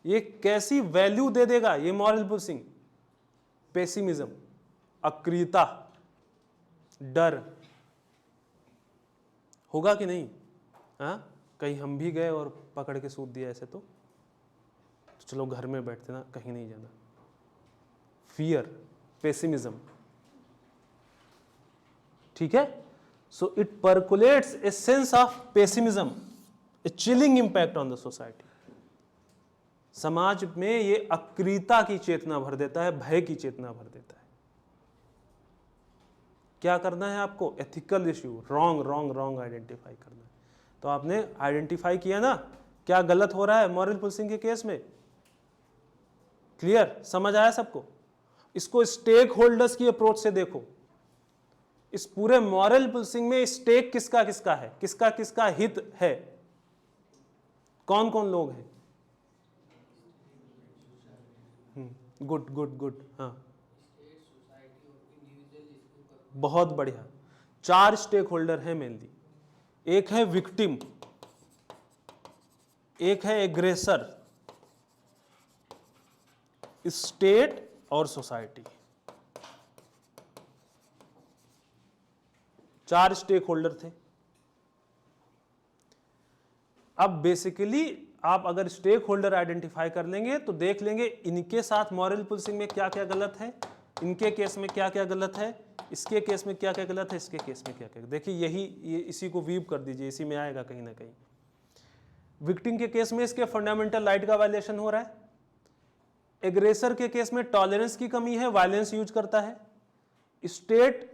ये कैसी वैल्यू दे देगा ये मॉरल पुलिसिंग? पेसिमिज्म, अक्रियता, डर। होगा कि नहीं? हाँ, कहीं हम भी गए और पकड़ के सूद दिया ऐसे, तो चलो घर में बैठते ना, कहीं नहीं जाना। Fear, pessimism. ठीक है? So it percolates a sense of pessimism, A chilling impact on the society. समाज में ये अक्रियता की चेतना भर देता है, भय की चेतना भर देता है। क्या करना है आपको? Ethical issue, wrong wrong wrong identify करना है। तो आपने आइडेंटिफाई किया ना क्या गलत हो रहा है मॉरल पुलिसिंग के केस में? क्लियर? समझ आया सबको? इसको स्टेक होल्डर्स की अप्रोच से देखो। इस पूरे मॉरल पुलिसिंग में स्टेक किसका किसका है, किसका किसका हित है, कौन कौन लोग हैं? Good good good. हाँ, बहुत बढ़िया। 4 स्टेक होल्डर हैं मेनली। एक है विक्टिम, एक है एग्रेसर, स्टेट और सोसाइटी। 4 स्टेक होल्डर थे। अब बेसिकली आप अगर स्टेक होल्डर आइडेंटिफाई कर लेंगे तो देख लेंगे इनके साथ मॉरल पुलिसिंग में क्या क्या गलत है, इनके केस में क्या क्या गलत है, इसके केस में क्या क्या गलत है, इसके केस में क्या क्या। देखिए ये इसी को वीव कर दीजिए, इसी में आएगा कहीं ना कहीं। विक्टिम के केस में इसके फंडामेंटल राइट का वायलेशन हो रहा है। एग्रेसर के केस में टॉलरेंस की कमी है, वायलेंस यूज करता है। स्टेट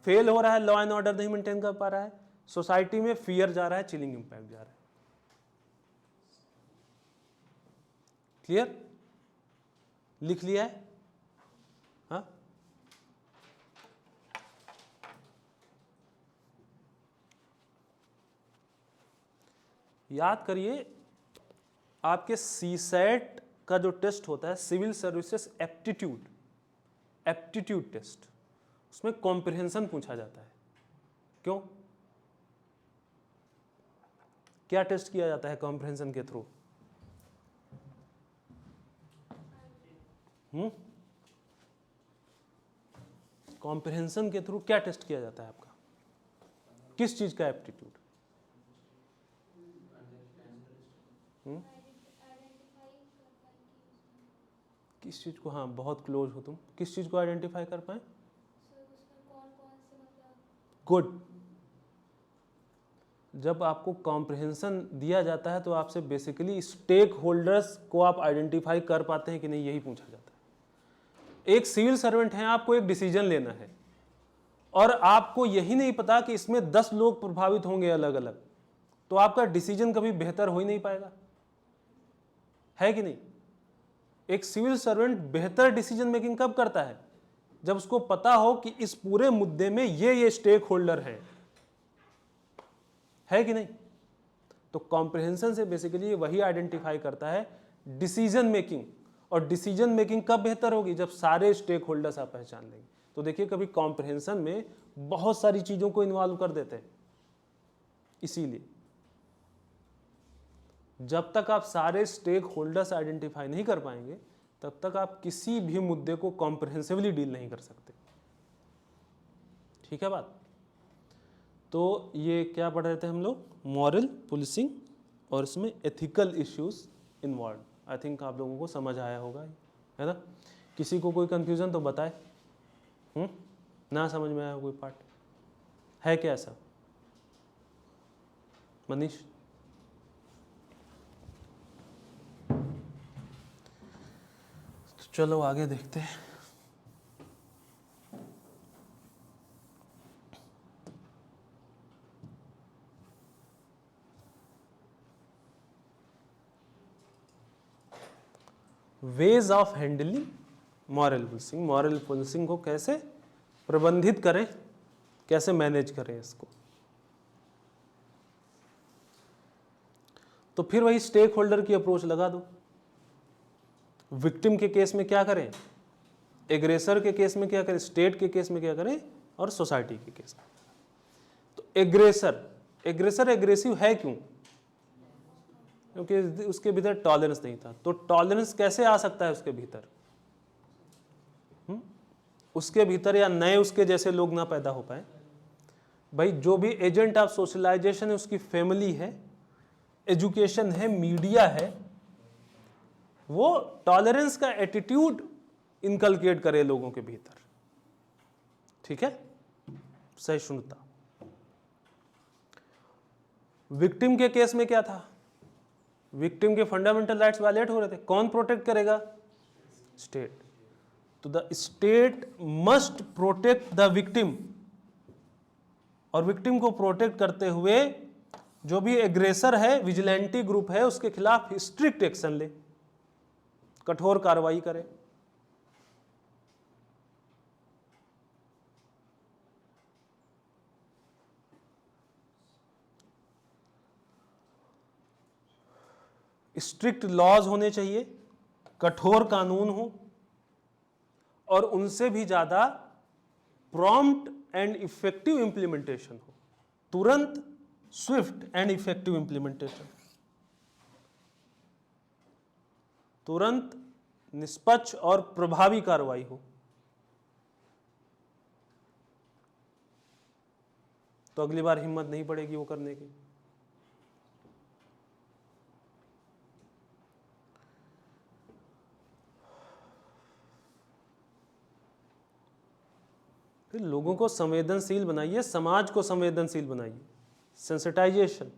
फेल हो रहा है, लॉ एंड ऑर्डर नहीं मेंटेन कर पा रहा है। सोसाइटी में फियर जा रहा है, चिलिंग इंपैक्ट जा रहा है। क्लियर? लिख लिया है? हाँ, याद करिए, आपके सीसेट का जो टेस्ट होता है सिविल सर्विसेज एप्टीट्यूड टेस्ट, उसमें कॉम्प्रिहेंशन पूछा जाता है। क्यों? क्या टेस्ट किया जाता है कॉम्प्रिहेंशन के थ्रू? कॉम्प्रिहेंशन के थ्रू क्या टेस्ट किया जाता है आपका? किस चीज का एप्टीट्यूड? किस चीज को? हाँ, बहुत क्लोज हो तुम। किस चीज को आइडेंटिफाई कर पाए? गुड। जब आपको कॉम्प्रिहेंशन दिया जाता है तो आपसे बेसिकली स्टेक होल्डर्स को आप आइडेंटिफाई कर पाते हैं कि नहीं, यही पूछा जाता है। एक सिविल सर्वेंट है, आपको एक डिसीजन लेना है और आपको यही नहीं पता कि इसमें 10 लोग प्रभावित होंगे अलग अलग, तो आपका डिसीजन कभी बेहतर हो ही नहीं पाएगा, है कि नहीं? एक सिविल सर्वेंट बेहतर डिसीजन मेकिंग कब करता है? जब उसको पता हो कि इस पूरे मुद्दे में ये स्टेक होल्डर है कि नहीं? तो कॉम्प्रिहेंशन से बेसिकली वही आइडेंटिफाई करता है डिसीजन मेकिंग, और डिसीजन मेकिंग कब बेहतर होगी? जब सारे स्टेक होल्डर्स आप पहचान लेंगे। तो देखिए, कभी कॉम्प्रिहेंशन में बहुत सारी चीजों को इन्वॉल्व कर देते हैं, इसीलिए जब तक आप सारे स्टेक होल्डर्स आइडेंटिफाई नहीं कर पाएंगे तब तक आप किसी भी मुद्दे को कॉम्प्रिहेंसिवली डील नहीं कर सकते। ठीक है बात? तो ये क्या पढ़ रहे थे हम लोग? मॉरल पुलिसिंग, और इसमें ethical issues involve. I think आप लोगों को समझ आया होगा, है ना? किसी को कोई कंफ्यूजन तो बताए। ना समझ में आया कोई पार्ट है क्या ऐसा? मनीष? तो चलो आगे देखते हैं। Ways of handling moral policing. Moral policing को कैसे प्रबंधित करें, कैसे मैनेज करें इसको? तो फिर वही स्टेक होल्डर की अप्रोच लगा दो। विक्टिम के केस में क्या करें, एग्रेसर के केस में क्या करें, स्टेट के केस में क्या करें, और सोसाइटी के केस में। तो एग्रेसर एग्रेसिव है क्यों? क्योंकि उसके भीतर टॉलरेंस नहीं था। तो टॉलरेंस कैसे आ सकता है उसके भीतर? उसके भीतर या नए उसके जैसे लोग ना पैदा हो पाए। भाई, जो भी एजेंट ऑफ सोशलाइजेशन है, उसकी फैमिली है, एजुकेशन है, मीडिया है, वो टॉलरेंस का एटीट्यूड इनकलकेट करे लोगों के भीतर। ठीक है? सहिष्णुता। विक्टिम के केस में क्या था? विक्टिम के फंडामेंटल राइट्स वायलेट हो रहे थे। कौन प्रोटेक्ट करेगा? स्टेट। तो the state must protect the victim, और विक्टिम को प्रोटेक्ट करते हुए जो भी एग्रेसर है, विजिलेंटी ग्रुप है, उसके खिलाफ स्ट्रिक्ट एक्शन ले, कठोर कार्रवाई करे। स्ट्रिक्ट लॉज होने चाहिए, कठोर कानून हो, और उनसे भी ज्यादा प्रॉम्प्ट एंड इफेक्टिव इंप्लीमेंटेशन हो। तुरंत, स्विफ्ट एंड इफेक्टिव इंप्लीमेंटेशन। तुरंत, निष्पक्ष और प्रभावी कार्रवाई हो। तो अगली बार हिम्मत नहीं पड़ेगी वो करने की। फिर लोगों को संवेदनशील बनाइए, समाज को संवेदनशील बनाइए। सेंसिटाइजेशन।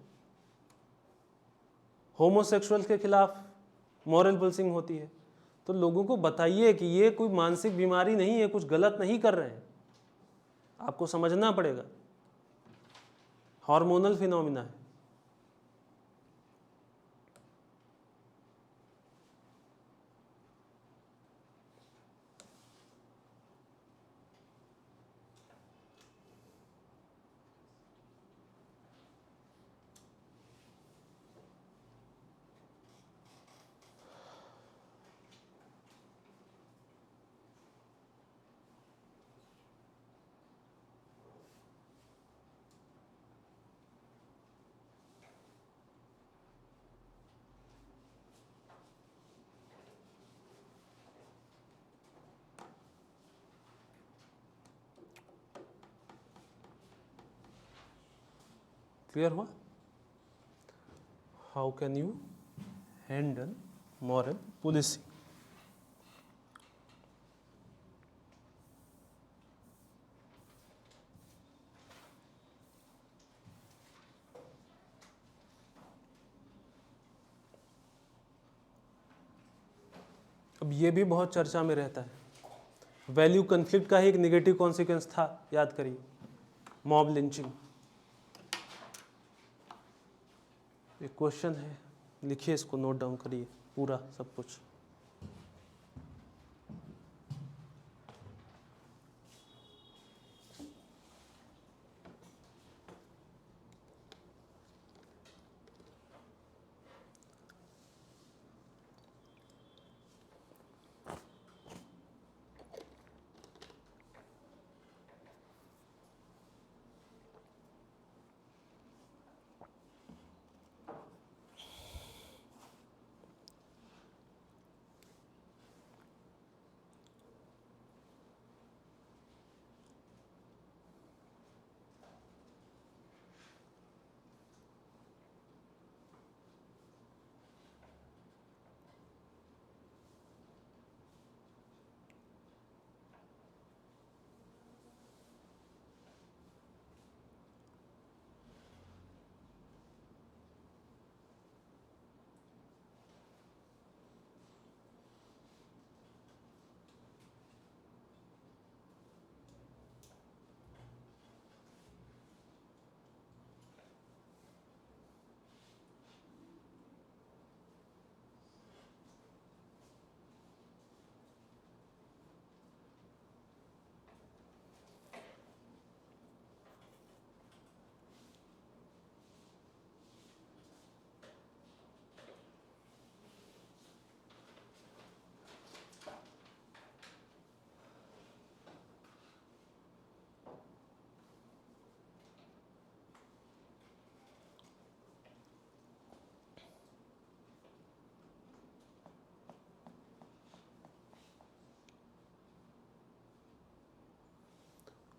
होमोसेक्सुअल के खिलाफ मॉरल पुलिसिंग होती है, तो लोगों को बताइए कि ये कोई मानसिक बीमारी नहीं है, कुछ गलत नहीं कर रहे हैं, आपको समझना पड़ेगा, हार्मोनल फिनोमिना है। क्लियर हुआ? How can you handle moral policy? अब ये भी बहुत चर्चा में रहता है। वैल्यू कन्फ्लिक्ट का ही एक नेगेटिव कॉन्सिक्वेंस था, याद करिए, मॉब लिंचिंग। एक क्वेश्चन है, लिखिए इसको, नोट डाउन करिए पूरा सब कुछ।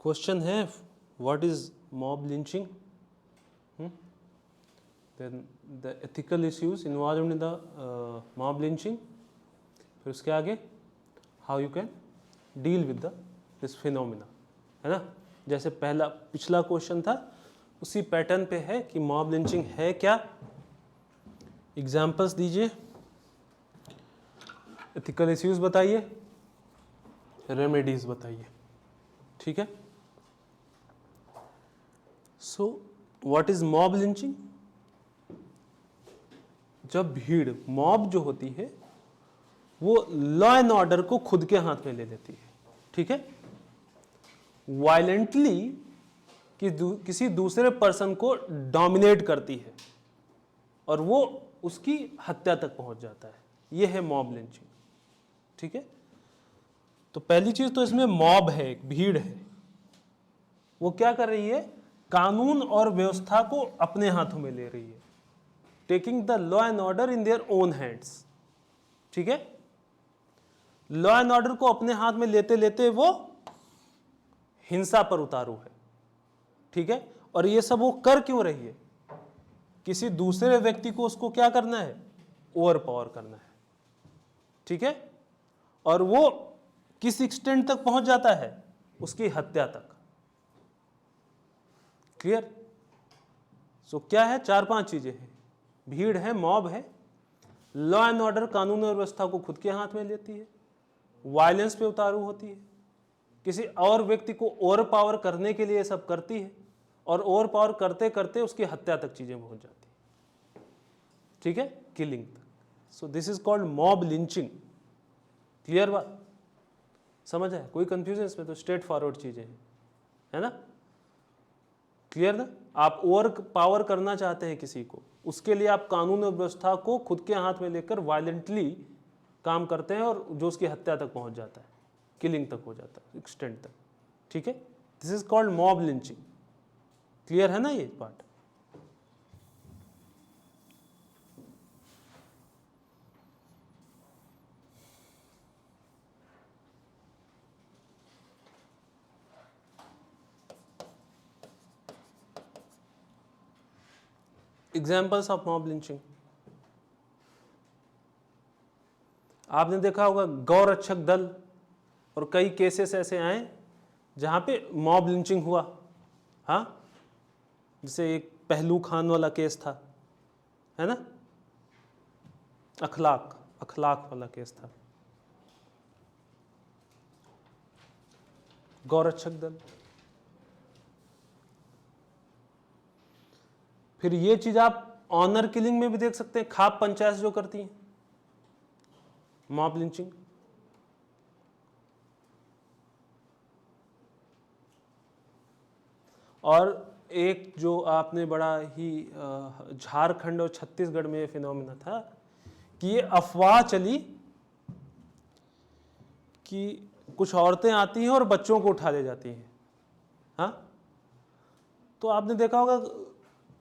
क्वेश्चन है, what is mob lynching, then the ethical issues involve in the mob lynching, फिर उसके आगे how you can deal with the this phenomena, है ना। जैसे पिछला क्वेश्चन था उसी पैटर्न पे है कि मॉब लिंचिंग है क्या, एग्जाम्पल्स दीजिए, एथिकल इश्यूज बताइए, रेमेडीज बताइए, ठीक है। So what is mob lynching? जब भीड़, मॉब जो होती है वो लॉ एंड ऑर्डर को खुद के हाथ में ले लेती है, ठीक है, वायलेंटली किसी दूसरे पर्सन को डोमिनेट करती है और वो उसकी हत्या तक पहुंच जाता है, ये है मॉब लिंचिंग, ठीक है। तो पहली चीज तो इसमें मॉब है, एक भीड़ है, वो क्या कर रही है, कानून और व्यवस्था को अपने हाथों में ले रही है, taking the law and order in their own hands, ठीक है। लॉ एंड ऑर्डर को अपने हाथ में लेते लेते वो हिंसा पर उतारू है, ठीक है। और ये सब वो कर क्यों रही है, किसी दूसरे व्यक्ति को उसको क्या करना है, ओवर पावर करना है, ठीक है। और वो किस एक्सटेंट तक पहुंच जाता है, उसकी हत्या तक, क्लियर। सो क्या है, 4-5 चीजें हैं, भीड़ है, मॉब है, लॉ एंड ऑर्डर कानून और व्यवस्था को खुद के हाथ में लेती है, वायलेंस पे उतारू होती है, किसी और व्यक्ति को ओवर पावर करने के लिए ये सब करती है, और ओवर पावर करते करते उसकी हत्या तक चीजें पहुंच जाती है, ठीक है, किलिंग तक। So this is called mob lynching, clear बात, समझ है, कोई कंफ्यूजन इसमें? तो स्ट्रेट फॉरवर्ड चीजें हैं, है ना, क्लियर ना। आप ओवर पावर करना चाहते हैं किसी को, उसके लिए आप कानून और व्यवस्था को खुद के हाथ में लेकर वायलेंटली काम करते हैं और जो उसकी हत्या तक पहुंच जाता है, किलिंग तक हो जाता है, एक्सटेंट तक, ठीक है। This is called mob lynching, clear है ना ये part. Examples of mob lynching, आपने देखा होगा गौ रक्षक दल और कई केसेस ऐसे आए जहां पे मॉब लिंचिंग हुआ। हाँ, जैसे एक पहलू खान वाला केस था, है ना, अखलाक वाला केस था। गौरक्षक दल, फिर ये चीज आप ऑनर किलिंग में भी देख सकते हैं, खाप पंचायत जो करती है मॉब लिंचिंग। और एक जो आपने बड़ा ही झारखंड और छत्तीसगढ़ में फिनोमिना था कि ये अफवाह चली कि कुछ औरतें आती हैं और बच्चों को उठा ले जाती हैं। हाँ, तो आपने देखा होगा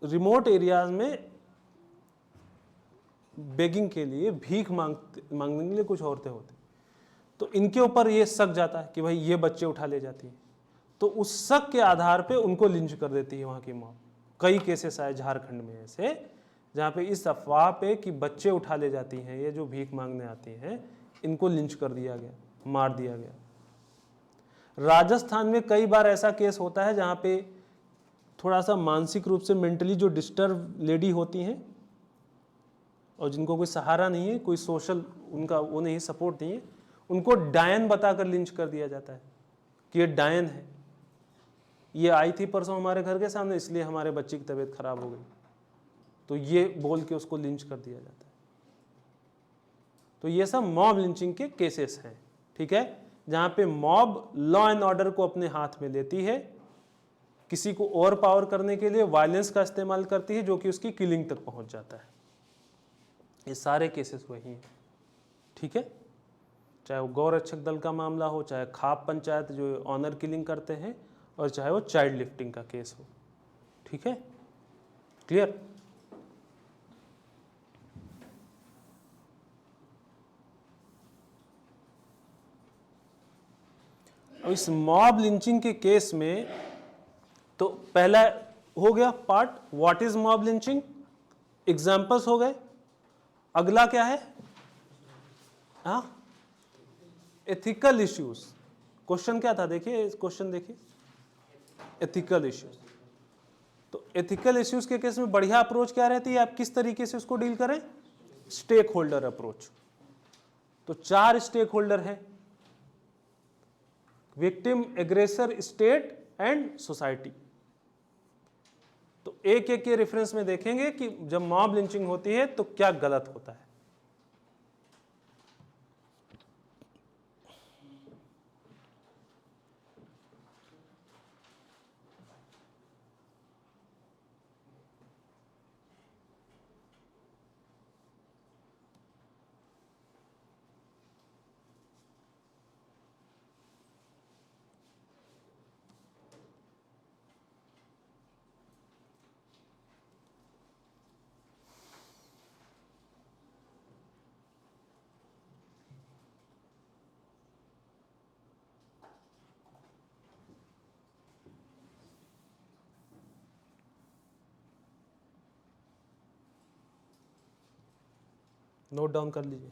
रिमोट एरियाज में बेगिंग के लिए, भीख मांगने के लिए कुछ औरतें होती, तो इनके ऊपर ये शक जाता है कि भाई ये बच्चे उठा ले जाती हैं, तो उस शक के आधार पे उनको लिंच कर देती है वहाँ की मॉब। कई केसेस आए झारखंड में ऐसे जहाँ पे इस अफवाह पे कि बच्चे उठा ले जाती हैं, ये जो भीख मांगने आती हैं, इनको लिंच कर दिया गया, मार दिया गया। राजस्थान में कई बार ऐसा केस होता है जहाँ पे थोड़ा सा मानसिक रूप से मेंटली जो डिस्टर्ब लेडी होती हैं और जिनको कोई सहारा नहीं है, कोई सोशल उनका वो नहीं, सपोर्ट नहीं है, उनको डायन बताकर लिंच कर दिया जाता है कि ये डायन है, ये आई थी परसों हमारे घर के सामने इसलिए हमारे बच्चे की तबीयत खराब हो गई, तो ये बोल के उसको लिंच कर दिया जाता है। तो ये सब मॉब लिंचिंग के केसेस हैं, ठीक है, जहां पे मॉब लॉ एंड ऑर्डर को अपने हाथ में लेती है, किसी को ओवर पावर करने के लिए वायलेंस का इस्तेमाल करती है, जो कि उसकी किलिंग तक पहुंच जाता है। ये सारे केसेस वही हैं, ठीक है, चाहे वो गौरक्षक दल का मामला हो, चाहे खाप पंचायत जो ऑनर किलिंग करते हैं, और चाहे वो चाइल्ड लिफ्टिंग का केस हो, ठीक है, क्लियर। अब इस मॉब लिंचिंग के केस में तो पहला हो गया part, what is mob lynching, examples हो गए। अगला क्या है, हाँ, एथिकल इश्यूज। क्वेश्चन क्या था, देखिए क्वेश्चन देखिए, एथिकल इश्यूज। तो एथिकल इश्यूज के केस में बढ़िया अप्रोच क्या रहती है, आप किस तरीके से उसको डील करें, स्टेक होल्डर अप्रोच। तो 4 स्टेक होल्डर हैं, victim, aggressor, state and society. तो एक एक के रेफरेंस में देखेंगे कि जब मॉब लिंचिंग होती है तो क्या गलत होता है। नोट डाउन कर लीजिए।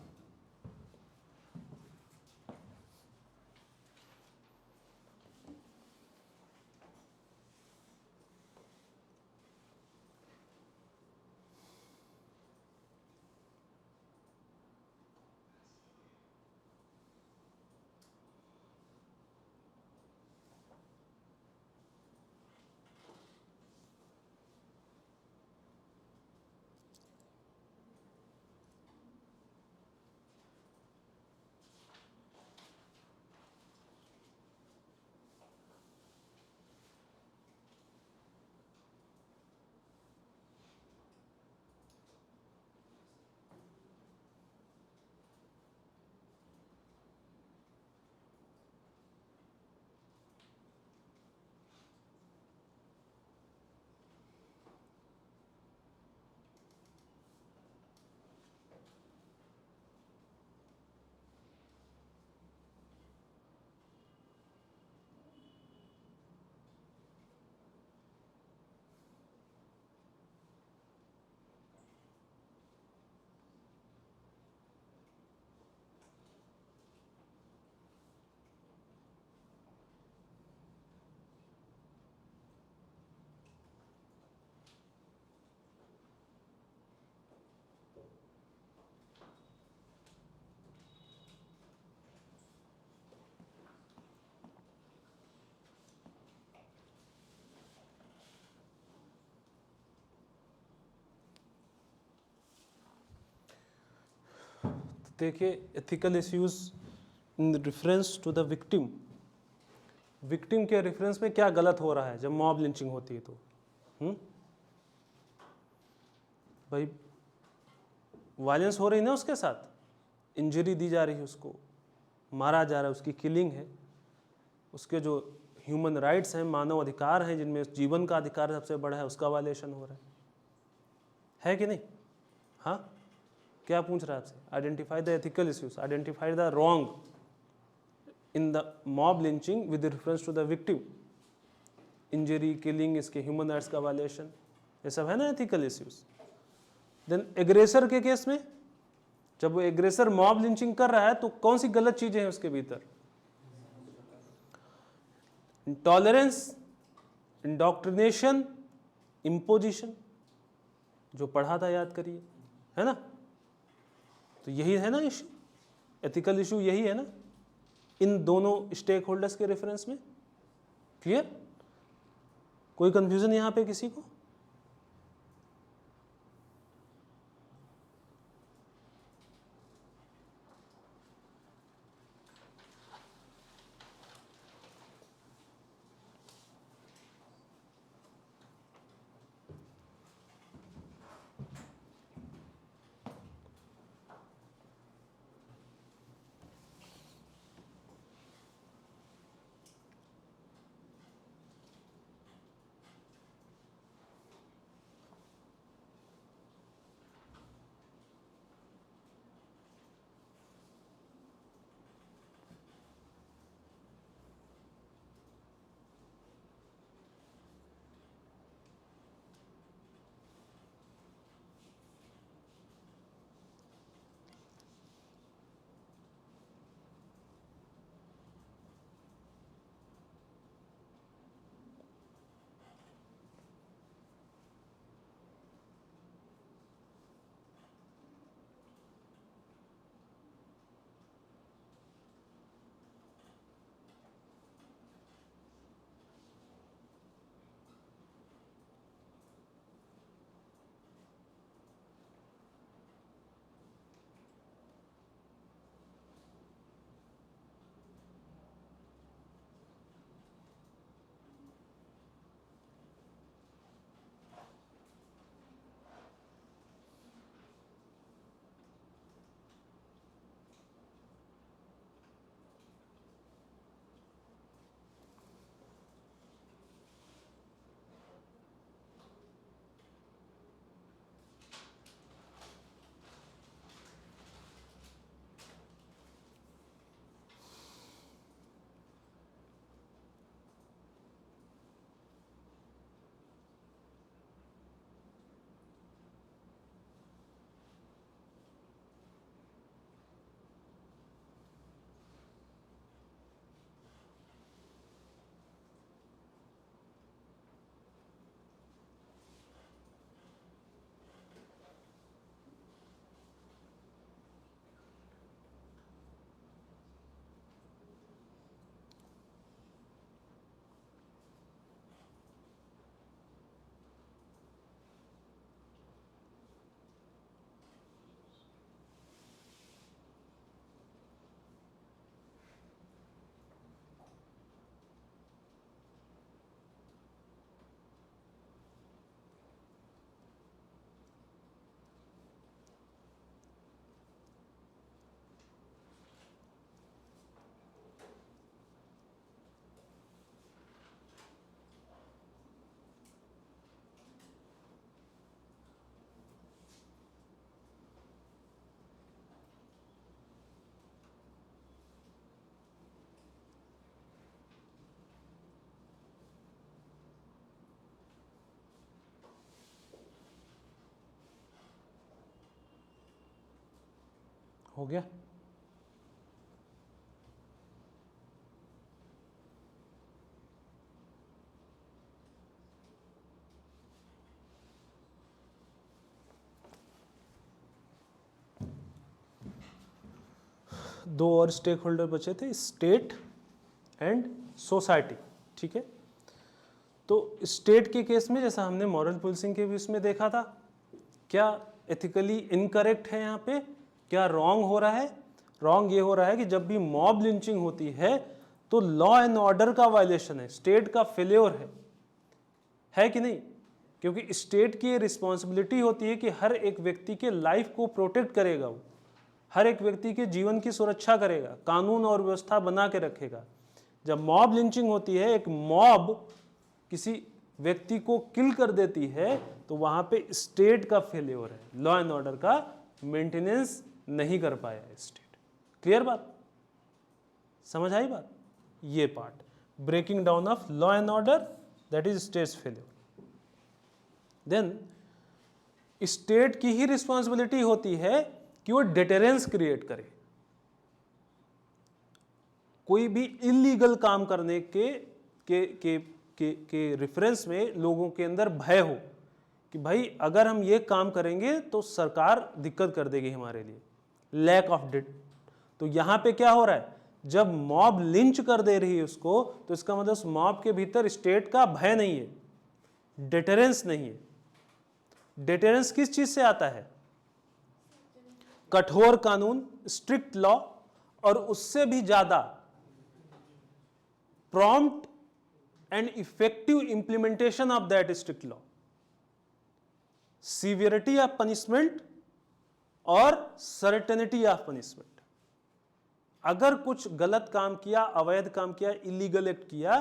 देखिए ethical issues in reference to the victim, victim के रेफरेंस में क्या गलत हो रहा है जब मॉब लिंचिंग होती है तो भाई वायलेंस हो रही ना उसके साथ, इंजरी दी जा रही है, उसको मारा जा रहा है, उसकी किलिंग है, उसके जो ह्यूमन राइट्स हैं, मानव अधिकार हैं जिनमें जीवन का अधिकार सबसे बड़ा है, उसका वायलेशन हो रहा है कि नहीं? हाँ, क्या पूछ रहा है आपसे? Identify the ethical issues, identify the wrong in the mob lynching with reference to the victim, injury, killing, इसके ह्यूमन राइट्स का वायलेशन, ये सब है ना एथिकल इश्यूज। देन एग्रेसर के केस में जब वो एग्रेसर मॉब लिंचिंग कर रहा है तो कौन सी गलत चीजें हैं उसके भीतर? इंटॉलरेंस, इंडॉक्ट्रिनेशन, इम्पोजिशन, जो पढ़ा था याद करिए, है ना? तो यही है ना इशू, एथिकल इशू यही है ना इन दोनों स्टेक होल्डर्स के रेफरेंस में। क्लियर? कोई कंफ्यूजन यहां पे किसी को? हो गया? दो और स्टेक होल्डर बचे थे, स्टेट एंड सोसाइटी। ठीक है, तो स्टेट के केस में जैसा हमने मॉरल पुलिसिंग के भी उसमें देखा था, क्या एथिकली इनकरेक्ट है यहाँ पे क्या रॉन्ग हो रहा है? रॉन्ग ये हो रहा है कि जब भी मॉब लिंचिंग होती है तो लॉ एंड ऑर्डर का वायलेशन है, स्टेट का फेल्योर है कि नहीं? क्योंकि स्टेट की रिस्पॉन्सिबिलिटी होती है कि हर एक व्यक्ति के लाइफ को प्रोटेक्ट करेगा, वो हर एक व्यक्ति के जीवन की सुरक्षा करेगा, कानून और व्यवस्था बना के रखेगा। जब मॉब लिंचिंग होती है, एक मॉब किसी व्यक्ति को किल कर देती है, तो वहां पे स्टेट का फेल्योर है, लॉ एंड ऑर्डर का मेंटेनेंस नहीं कर पाया है स्टेट। क्लियर बात? समझ आई बात? ये part breaking down of law and order, that is state's failure. Then state की ही रिस्पॉन्सिबिलिटी होती है कि वो डिटरेंस क्रिएट करे। कोई भी इलीगल काम करने के रेफरेंस में लोगों के अंदर भय हो कि भाई अगर हम ये काम करेंगे तो सरकार दिक्कत कर देगी हमारे लिए, लैक ऑफ डिट। तो यहां पे क्या हो रहा है, जब मॉब लिंच कर दे रही है उसको, तो इसका मतलब उस मॉब के भीतर स्टेट का भय नहीं है, डिटरेंस नहीं है। डिटरेंस किस चीज से आता है? कठोर कानून, स्ट्रिक्ट लॉ, और उससे भी ज्यादा prompt and effective implementation of that strict law, severity of punishment और सर्टेनिटी ऑफ पनिशमेंट। अगर कुछ गलत काम किया, अवैध काम किया, इलीगल एक्ट किया,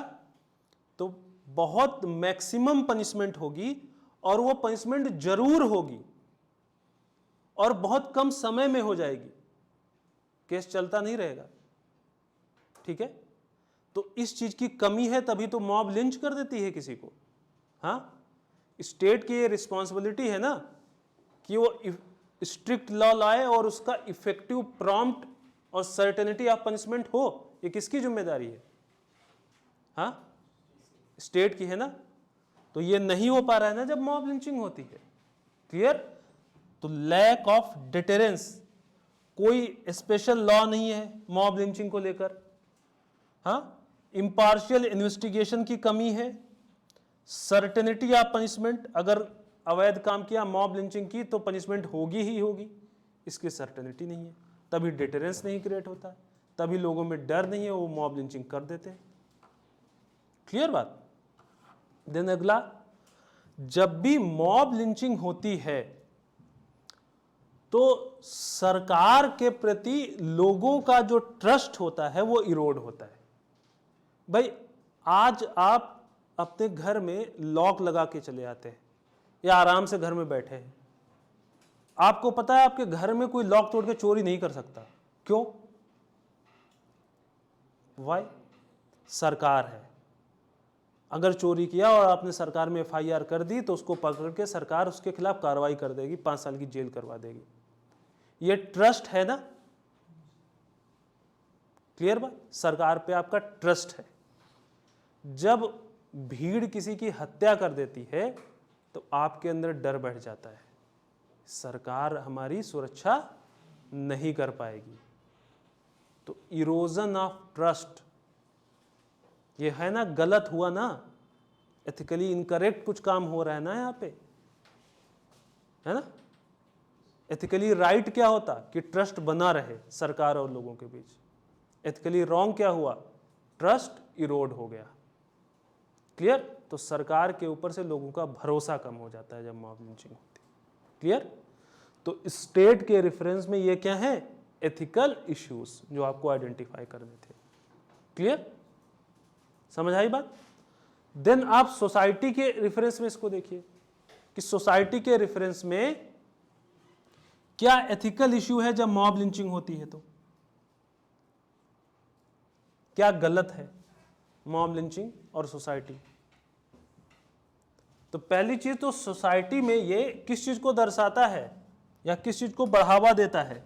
तो बहुत मैक्सिमम पनिशमेंट होगी, और वो पनिशमेंट जरूर होगी और बहुत कम समय में हो जाएगी, केस चलता नहीं रहेगा। ठीक है? तो इस चीज की कमी है, तभी तो मॉब लिंच कर देती है किसी को। हाँ, स्टेट की ये रिस्पॉन्सिबिलिटी है ना कि वो स्ट्रिक्ट लॉ लाए और उसका इफेक्टिव प्रॉम्प्ट और सर्टेनिटी ऑफ पनिशमेंट हो। ये किसकी जिम्मेदारी है? हाँ, स्टेट की है ना। तो ये नहीं हो पा रहा है ना जब मॉब लिंचिंग होती है। क्लियर? तो लैक ऑफ डिटरेंस, कोई स्पेशल लॉ नहीं है मॉब लिंचिंग को लेकर। हाँ, इम्पार्शियल इन्वेस्टिगेशन की कमी है, सर्टेनिटी ऑफ पनिशमेंट, अगर अवैध काम किया, मॉब लिंचिंग की, तो पनिशमेंट होगी ही होगी, इसकी सर्टेनिटी नहीं है, तभी डिटरेंस नहीं क्रिएट होता, तभी लोगों में डर नहीं है, वो मॉब लिंचिंग कर देते हैं। क्लियर बात? देन अगला, जब भी मॉब लिंचिंग होती है तो सरकार के प्रति लोगों का जो ट्रस्ट होता है वो इरोड होता है। भाई आज आप अपने घर में लॉक लगा के चले आते हैं या आराम से घर में बैठे हैं, आपको पता है आपके घर में कोई लॉक तोड़ के चोरी नहीं कर सकता। क्यों? वाई? सरकार है। अगर चोरी किया और आपने सरकार में FIR कर दी तो उसको पकड़ के सरकार उसके खिलाफ कार्रवाई कर देगी, 5 साल की जेल करवा देगी। ये ट्रस्ट है ना। क्लियर बात? सरकार पे आपका ट्रस्ट है। जब भीड़ किसी की हत्या कर देती है तो आपके अंदर डर बैठ जाता है, सरकार हमारी सुरक्षा नहीं कर पाएगी। तो इरोजन ऑफ ट्रस्ट, ये है ना, गलत हुआ ना, एथिकली इनकरेक्ट कुछ काम हो रहा है ना यहाँ पे, है ना। एथिकली राइट क्या होता कि ट्रस्ट बना रहे सरकार और लोगों के बीच। एथिकली रॉन्ग क्या हुआ? ट्रस्ट इरोड हो गया। क्लियर? तो सरकार के ऊपर से लोगों का भरोसा कम हो जाता है जब मॉब लिंचिंग होती है। क्लियर? तो स्टेट के रेफरेंस में ये क्या है? एथिकल इश्यूज जो आपको आइडेंटिफाई करने थे। क्लियर? समझ आई बात? देन आप सोसाइटी के रेफरेंस में इसको देखिए कि सोसाइटी के रेफरेंस में क्या एथिकल इश्यू है जब मॉब लिंचिंग होती है। तो क्या गलत है मॉब लिंचिंग और सोसाइटी? तो पहली चीज तो सोसाइटी में ये किस चीज को दर्शाता है या किस चीज को बढ़ावा देता है?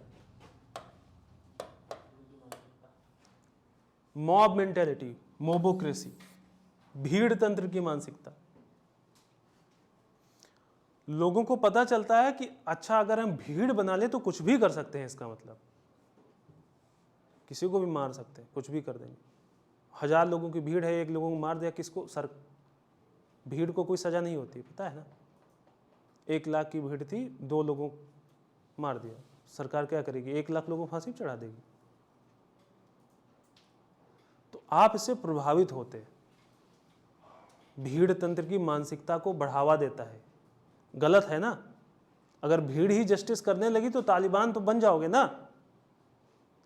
मॉब मेंटेलिटी, मोबोक्रेसी, भीड़ तंत्र की मानसिकता। लोगों को पता चलता है कि अच्छा अगर हम भीड़ बना ले तो कुछ भी कर सकते हैं, इसका मतलब किसी को भी मार सकते हैं, कुछ भी कर देंगे। 1000 लोगों की भीड़ है, एक लोगों को मार दिया, किसको? सर भीड़ को कोई सजा नहीं होती, पता है ना। 1 लाख की भीड़ थी, 2 लोगों को मार दिया, सरकार क्या करेगी? 1 लाख लोगों को फांसी पे चढ़ा देगी। तो आप इससे प्रभावित होते हैं। भीड़ तंत्र की मानसिकता को बढ़ावा देता है, गलत है ना। अगर भीड़ ही जस्टिस करने लगी तो तालिबान तो बन जाओगे ना।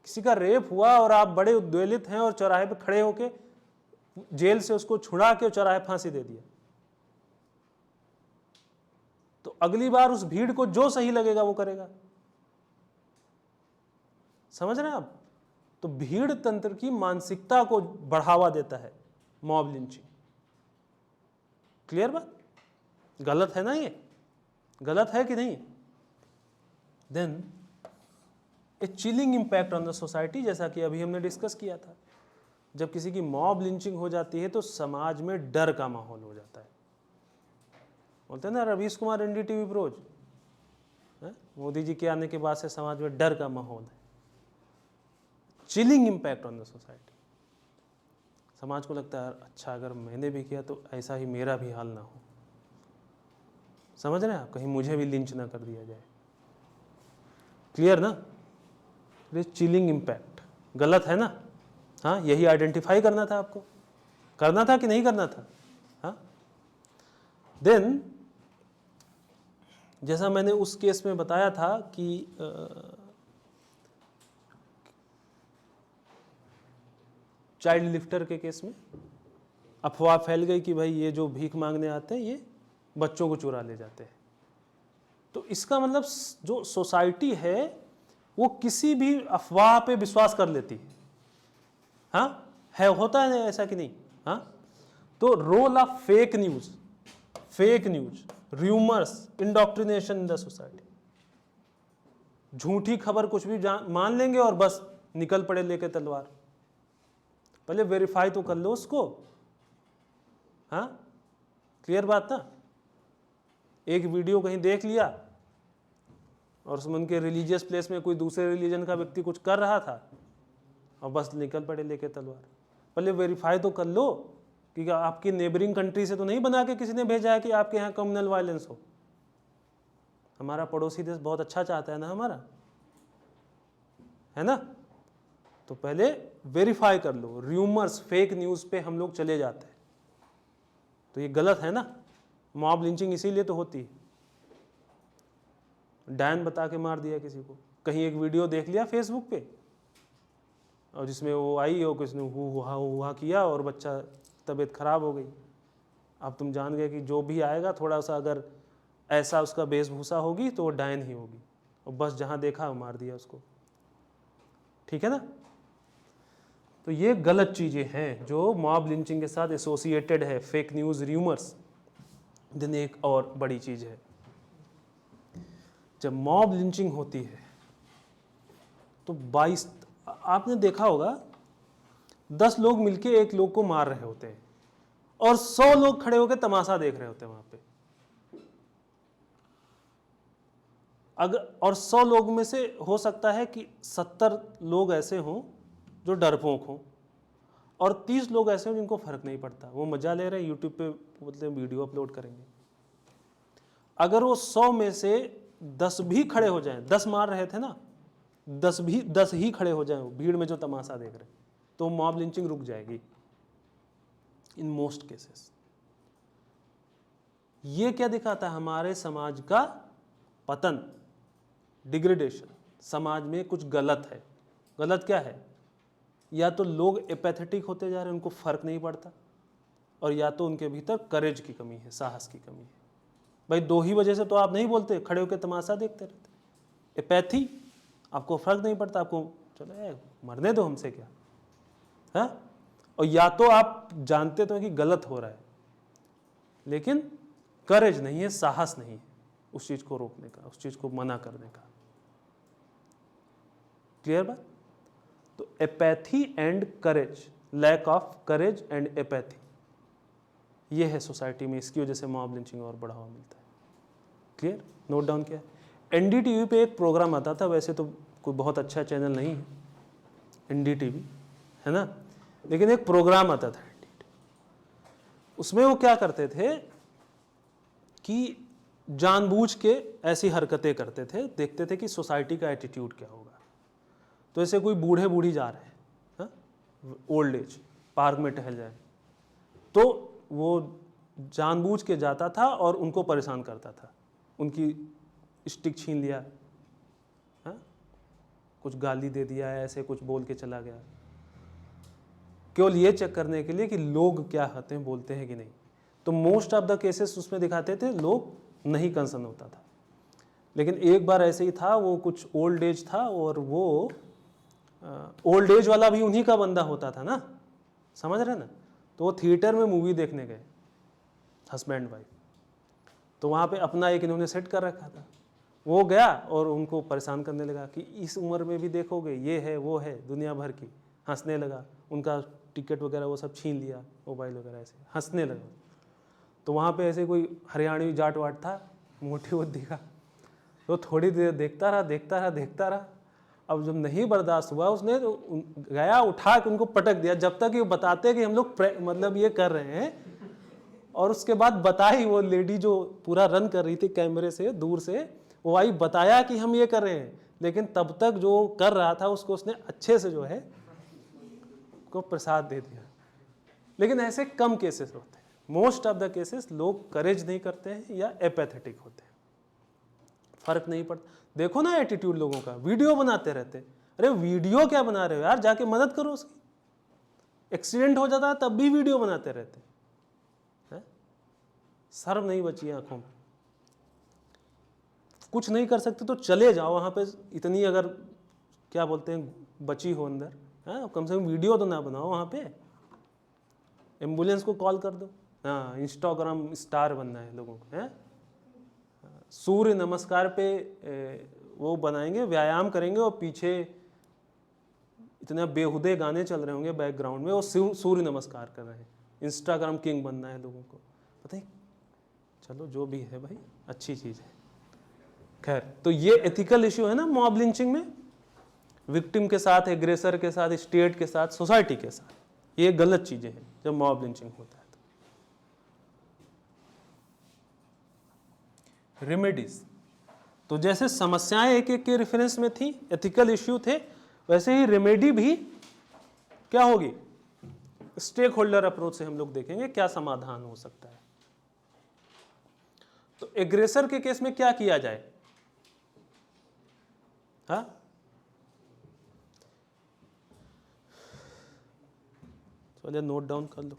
किसी का रेप हुआ और आप बड़े उद्वेलित हैं और चौराहे पे खड़े होके जेल से उसको छुड़ा के चौराहे फांसी दे दिया, तो अगली बार उस भीड़ को जो सही लगेगा वो करेगा। समझ रहे हैं आप? तो भीड़ तंत्र की मानसिकता को बढ़ावा देता है मॉब लिंचिंग। क्लियर बात? गलत है ना, ये गलत है कि नहीं? Then a chilling impact on the society, जैसा कि अभी हमने डिस्कस किया था। जब किसी की मॉब लिंचिंग हो जाती है तो समाज में डर का माहौल हो जाता है। बोलते हैं ना रवीश कुमार एनडीटीवी ब्रोज, मोदी जी के आने के बाद से समाज में डर का माहौल है। Chilling impact on the society. समाज को लगता है अच्छा अगर मैंने भी किया तो ऐसा ही मेरा भी हाल ना हो। समझ रहे हैं आप? कहीं मुझे भी लिंच ना कर दिया जाए। क्लियर ना? चिलिंग इम्पैक्ट गलत है ना। हाँ, यही आइडेंटिफाई करना था आपको, करना था कि नहीं करना था? हाँ। देन जैसा मैंने उस केस में बताया था कि चाइल्ड लिफ्टर के केस में अफवाह फैल गई कि भाई ये जो भीख मांगने आते हैं ये बच्चों को चुरा ले जाते हैं। तो इसका मतलब जो सोसाइटी है वो किसी भी अफवाह पे विश्वास कर लेती है। हाँ, है, होता है ऐसा कि नहीं? हाँ। तो role of fake news, rumours, indoctrination in the society. झूठी खबर कुछ भी मान लेंगे और बस निकल पड़े लेके तलवार। पहले वेरीफाई तो कर लो उसको। हाँ, क्लियर बात ना। एक वीडियो कहीं देख लिया और उसमें उनके रिलीजियस प्लेस में कोई दूसरे रिलीजन का व्यक्ति कुछ कर रहा था और बस निकल पड़े लेके तलवार। पहले वेरीफाई तो कर लो कि आपकी नेबरिंग कंट्री से तो नहीं बना के किसी ने भेजा है कि आपके यहाँ कम्युनल वायलेंस हो। हमारा पड़ोसी देश बहुत अच्छा चाहता है ना हमारा, है ना। तो पहले वेरीफाई कर लो। र्यूमर्स, फेक न्यूज़ पे हम लोग चले जाते हैं, तो ये गलत है ना। मॉब लिंचिंग इसीलिए तो होती है। डायन बता के मार दिया किसी को। कहीं एक वीडियो देख लिया फेसबुक पे और जिसमें वो आई और किसी ने हुआ किया और बच्चा तबीयत खराब हो गई। अब तुम जान गए कि जो भी आएगा थोड़ा सा अगर ऐसा उसका वेशभूषा होगी तो वो डायन ही होगी, और बस जहाँ देखा मार दिया उसको। ठीक है ना। तो ये गलत चीज़ें हैं जो मॉब लिंचिंग के साथ एसोसिएटेड है, फेक न्यूज़, र्यूमर्स। दिन एक और बड़ी चीज़ है, जब मॉब लिंचिंग होती है तो 22, आपने देखा होगा 10 लोग मिलके एक लोग को मार रहे होते हैं और 100 लोग खड़े होकर तमाशा देख रहे होते हैं वहां पे। अगर और 100 लोग में से हो सकता है कि 70 लोग ऐसे हों जो डरपोक हों और 30 लोग ऐसे हों जिनको फर्क नहीं पड़ता, वो मजा ले रहे हैं, यूट्यूब पे मतलब वीडियो अपलोड करेंगे। अगर वो 100 में से 10 भी खड़े हो जाएं, 10 मार रहे थे ना, 10 ही खड़े हो जाएं भीड़ में जो तमाशा देख रहे हैं, तो मॉब लिंचिंग रुक जाएगी इन मोस्ट केसेस। ये क्या दिखाता है? हमारे समाज का पतन, डिग्रेडेशन। समाज में कुछ गलत है। गलत क्या है? या तो लोग एपैथेटिक होते जा रहे हैं, उनको फर्क नहीं पड़ता, और या तो उनके भीतर करेज की कमी है, साहस की कमी है। भाई 2 ही वजह से तो आप नहीं बोलते, खड़े होकर तमाशा देखते रहते। एपैथी, आपको फर्क नहीं पड़ता, आपको चलो मरने दो, हमसे क्या है। और या तो आप जानते तो हैं कि गलत हो रहा है लेकिन करेज नहीं है, साहस नहीं है उस चीज को रोकने का, उस चीज को मना करने का। क्लियर बात? तो apathy and courage, lack of courage and apathy, ये है सोसाइटी में। इसकी वजह से मॉब लिंचिंग और बढ़ावा मिलता है। क्लियर? नोट डाउन किया। एनडीटीवी पे एक प्रोग्राम आता था, वैसे तो कोई बहुत अच्छा चैनल नहीं है एनडीटीवी, है ना, लेकिन एक प्रोग्राम आता था उसमें वो क्या करते थे कि जानबूझ के ऐसी हरकतें करते थे, देखते थे कि सोसाइटी का एटीट्यूड क्या होगा। तो ऐसे कोई बूढ़े बूढ़ी जा रहे हैं, ओल्ड एज, पार्क में टहल जाए, तो वो जानबूझ के जाता था और उनको परेशान करता था, उनकी स्टिक छीन लिया, कुछ गाली दे दिया, ऐसे कुछ बोल के चला गया, केवल ये चेक करने के लिए कि लोग क्या कहते हैं, बोलते हैं कि नहीं। तो मोस्ट ऑफ द केसेस उसमें दिखाते थे लोग नहीं कंसर्न होता था। लेकिन एक बार ऐसे ही था, वो कुछ ओल्ड एज था और वो ओल्ड एज वाला भी उन्हीं का बंदा होता था ना, समझ रहे ना। तो वो थिएटर में मूवी देखने गए, हस्बैंड वाइफ, तो वहाँ पे अपना एक इन्होंने सेट कर रखा था। वो गया और उनको परेशान करने लगा कि इस उम्र में भी देखोगे, ये है वो है, दुनिया भर की, हंसने लगा, उनका टिकट वगैरह वो सब छीन लिया, मोबाइल वगैरह, ऐसे हंसने लगा। तो वहाँ पे ऐसे कोई हरियाणवी जाट वाट था, मोटी वो दिखा, तो थोड़ी देर देखता रहा। अब जब नहीं बर्दाश्त हुआ उसने तो गया, उठा के उनको पटक दिया, जब तक ये बताते कि हम लोग मतलब ये कर रहे हैं। और उसके बाद बताई वो लेडी जो पूरा रन कर रही थी कैमरे से दूर से, वो आई बताया कि हम ये कर रहे हैं, लेकिन तब तक जो कर रहा था उसको उसने अच्छे से जो है को प्रसाद दे दिया। लेकिन ऐसे कम केसेस होते हैं, मोस्ट ऑफ द केसेस लोग करेज नहीं करते हैं या एपैथेटिक होते हैं, फर्क नहीं पड़ता। देखो ना एटीट्यूड लोगों का, वीडियो बनाते रहते, अरे वीडियो क्या बना रहे हो यार, जाके मदद करो उसकी। एक्सीडेंट हो जाता है तब भी वीडियो बनाते रहते हैं, शर्म नहीं बची आंखों में। कुछ नहीं कर सकते तो चले जाओ वहाँ पे, इतनी अगर क्या बोलते हैं बची हो अंदर, कम से कम वीडियो तो ना बनाओ वहाँ पे, एम्बुलेंस को कॉल कर दो। हाँ, इंस्टाग्राम स्टार बनना है लोगों को, है सूर्य नमस्कार पे वो बनाएंगे, व्यायाम करेंगे और पीछे इतने बेहुदे गाने चल रहे होंगे बैकग्राउंड में, वो सूर्य नमस्कार कर रहे हैं। इंस्टाग्राम किंग बनना है लोगों को, पता ही। चलो जो भी है भाई, अच्छी चीज़ है। खैर, तो ये एथिकल इश्यू है ना मॉब लिंचिंग में, विक्टिम के साथ, एग्रेसर के साथ, स्टेट के साथ, सोसाइटी के साथ, ये गलत चीज़ें हैं जब मॉब लिंचिंग होता है। रेमेडीज, तो जैसे समस्याएं एक एक के रेफरेंस में थी, एथिकल इश्यू थे, वैसे ही रेमेडी भी क्या होगी, स्टेक होल्डर अप्रोच से हम लोग देखेंगे क्या समाधान हो सकता है। तो एग्रेसर के केस में क्या किया जाए, हाँ, चलिए नोट डाउन कर लो।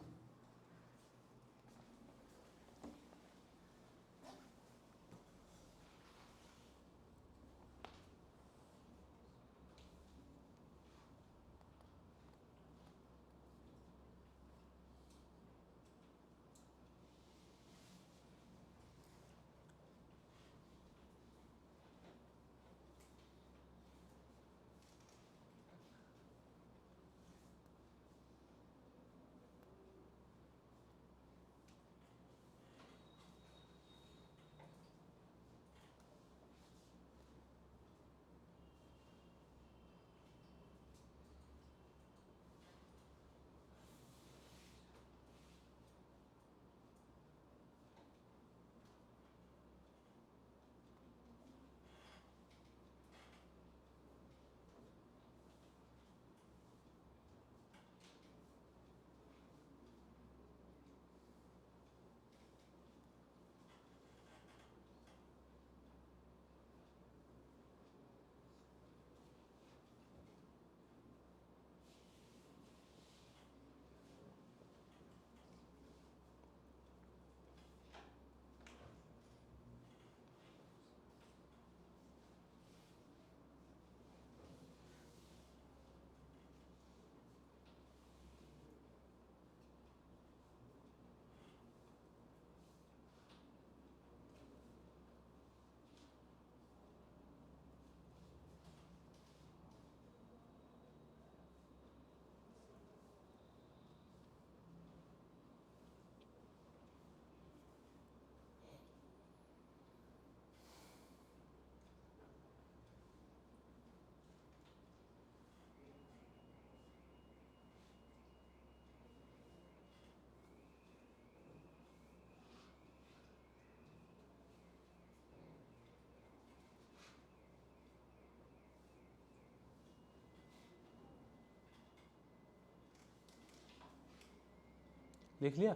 देख लिया?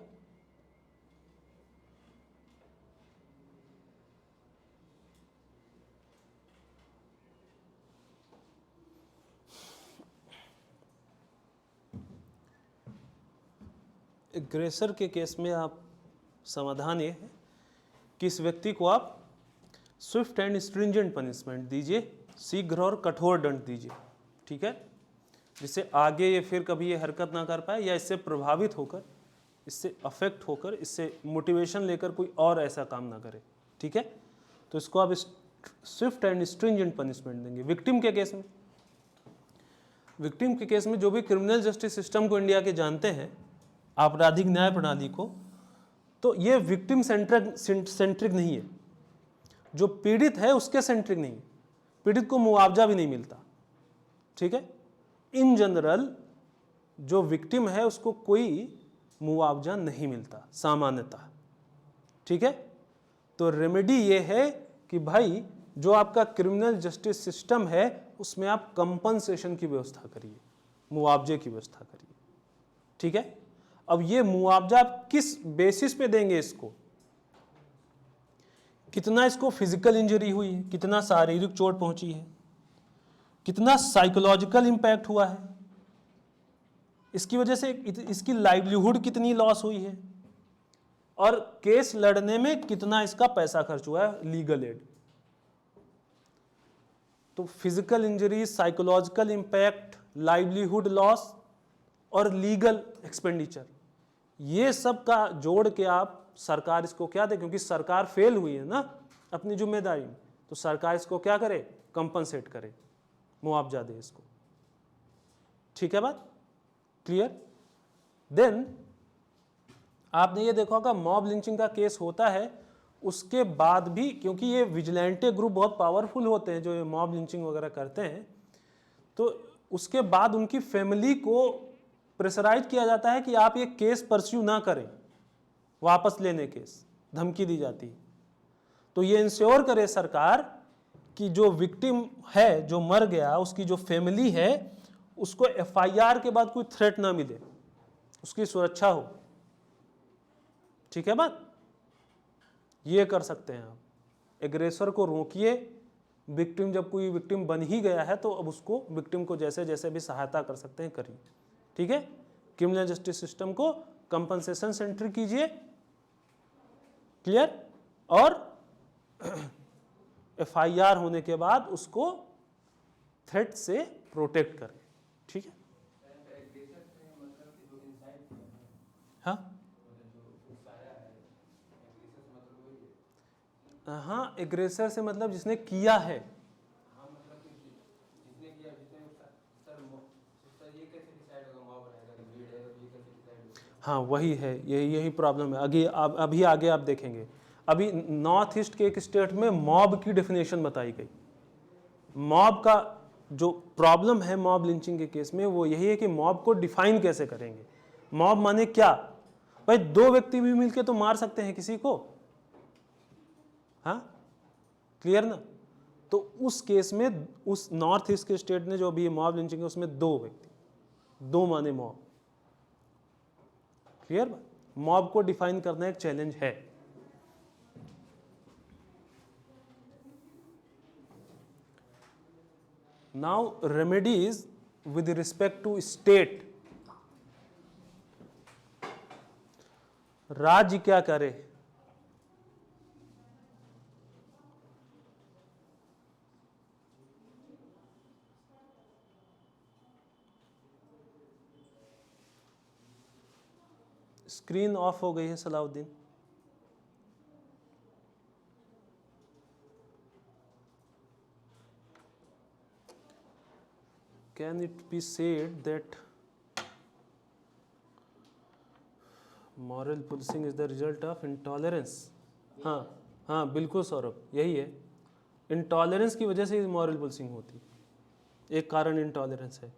एग्रेसर के केस में आप समाधान ये है कि इस व्यक्ति को आप स्विफ्ट एंड स्ट्रिंजेंट पनिशमेंट दीजिए, शीघ्र और कठोर दंड दीजिए, ठीक है, जिससे आगे ये फिर कभी ये हरकत ना कर पाए, या इससे प्रभावित होकर, इससे अफेक्ट होकर, इससे मोटिवेशन लेकर कोई और ऐसा काम ना करे, ठीक है। तो इसको आप स्विफ्ट एंड स्ट्रिंजेंट पनिशमेंट देंगे। विक्टिम के केस में, विक्टिम के केस में जो भी क्रिमिनल जस्टिस सिस्टम को इंडिया के जानते हैं, आपराधिक न्याय प्रणाली को, तो ये विक्टिम सेंट्रिक नहीं है, जो पीड़ित है उसके सेंट्रिक नहीं है, पीड़ित को मुआवजा भी नहीं मिलता, ठीक है। इन जनरल जो विक्टिम है उसको कोई मुआवजा नहीं मिलता सामान्यतः, ठीक है। तो रेमेडी ये है कि भाई जो आपका क्रिमिनल जस्टिस सिस्टम है उसमें आप कंपनसेशन की व्यवस्था करिए, मुआवजे की व्यवस्था करिए, ठीक है। अब ये मुआवजा आप किस बेसिस पे देंगे इसको, कितना इसको फिजिकल इंजरी हुई है, कितना शारीरिक चोट पहुंची है, कितना साइकोलॉजिकल इंपैक्ट हुआ है, इसकी वजह से इसकी लाइवलीहुड कितनी लॉस हुई है, और केस लड़ने में कितना इसका पैसा खर्च हुआ है, लीगल एड। तो physical injury, psychological impact, livelihood loss और लीगल एक्सपेंडिचर, ये सब का जोड़ के आप सरकार इसको क्या दे, क्योंकि सरकार फेल हुई है ना अपनी जिम्मेदारी में, तो सरकार इसको क्या करे, कंपनसेट करे, मुआवजा दे इसको, ठीक है बात क्लियर। देन आपने ये देखा होगा मॉब लिंचिंग का केस होता है, उसके बाद भी, क्योंकि ये विजिलेंटे ग्रुप बहुत पावरफुल होते हैं जो ये मॉब लिंचिंग वगैरह करते हैं, तो उसके बाद उनकी फैमिली को प्रेशराइज किया जाता है कि आप ये केस परस्यू ना करें, वापस लेने केस, धमकी दी जाती है। तो ये इंश्योर करे सरकार कि जो विक्टिम है, जो मर गया, उसकी जो फैमिली है, उसको एफआईआर के बाद कोई थ्रेट ना मिले, उसकी सुरक्षा हो, ठीक है बात। ये कर सकते हैं आप, एग्रेसर को रोकिए, विक्टिम जब कोई विक्टिम बन ही गया है तो अब उसको, विक्टिम को जैसे जैसे भी सहायता कर सकते हैं करिए, ठीक है। क्रिमिनल जस्टिस सिस्टम को कंपनसेशन सेंट्रिक कीजिए, क्लियर, और एफआईआर होने के बाद उसको थ्रेट से प्रोटेक्ट करें, ठीक है। हाँ हाँ, एग्रेसर से मतलब जिसने किया है, हाँ वही है, यही प्रॉब्लम है। अभी आगे आप देखेंगे, अभी नॉर्थ ईस्ट के एक स्टेट में मॉब की डेफिनेशन बताई गई। मॉब का जो प्रॉब्लम है मॉब लिंचिंग के केस में वो यही है कि मॉब को डिफाइन कैसे करेंगे। मॉब माने क्या, भाई दो व्यक्ति भी मिलके तो मार सकते हैं किसी को, हाँ क्लियर ना। तो उस केस में उस नॉर्थ ईस्ट के स्टेट ने जो अभी मॉब लिंचिंग है उसमें दो व्यक्ति, दो माने मॉब, क्लियर। मॉब को डिफाइन करना एक चैलेंज है। Now remedies with respect to state, राज्य क्या करे। स्क्रीन ऑफ हो गई है Salauddin. Can it be said that moral policing is the result of intolerance? हाँ हाँ बिल्कुल सौरभ, यही है, इंटॉलरेंस की वजह से मॉरल पुलिसिंग होती है, एक कारण इंटॉलरेंस है।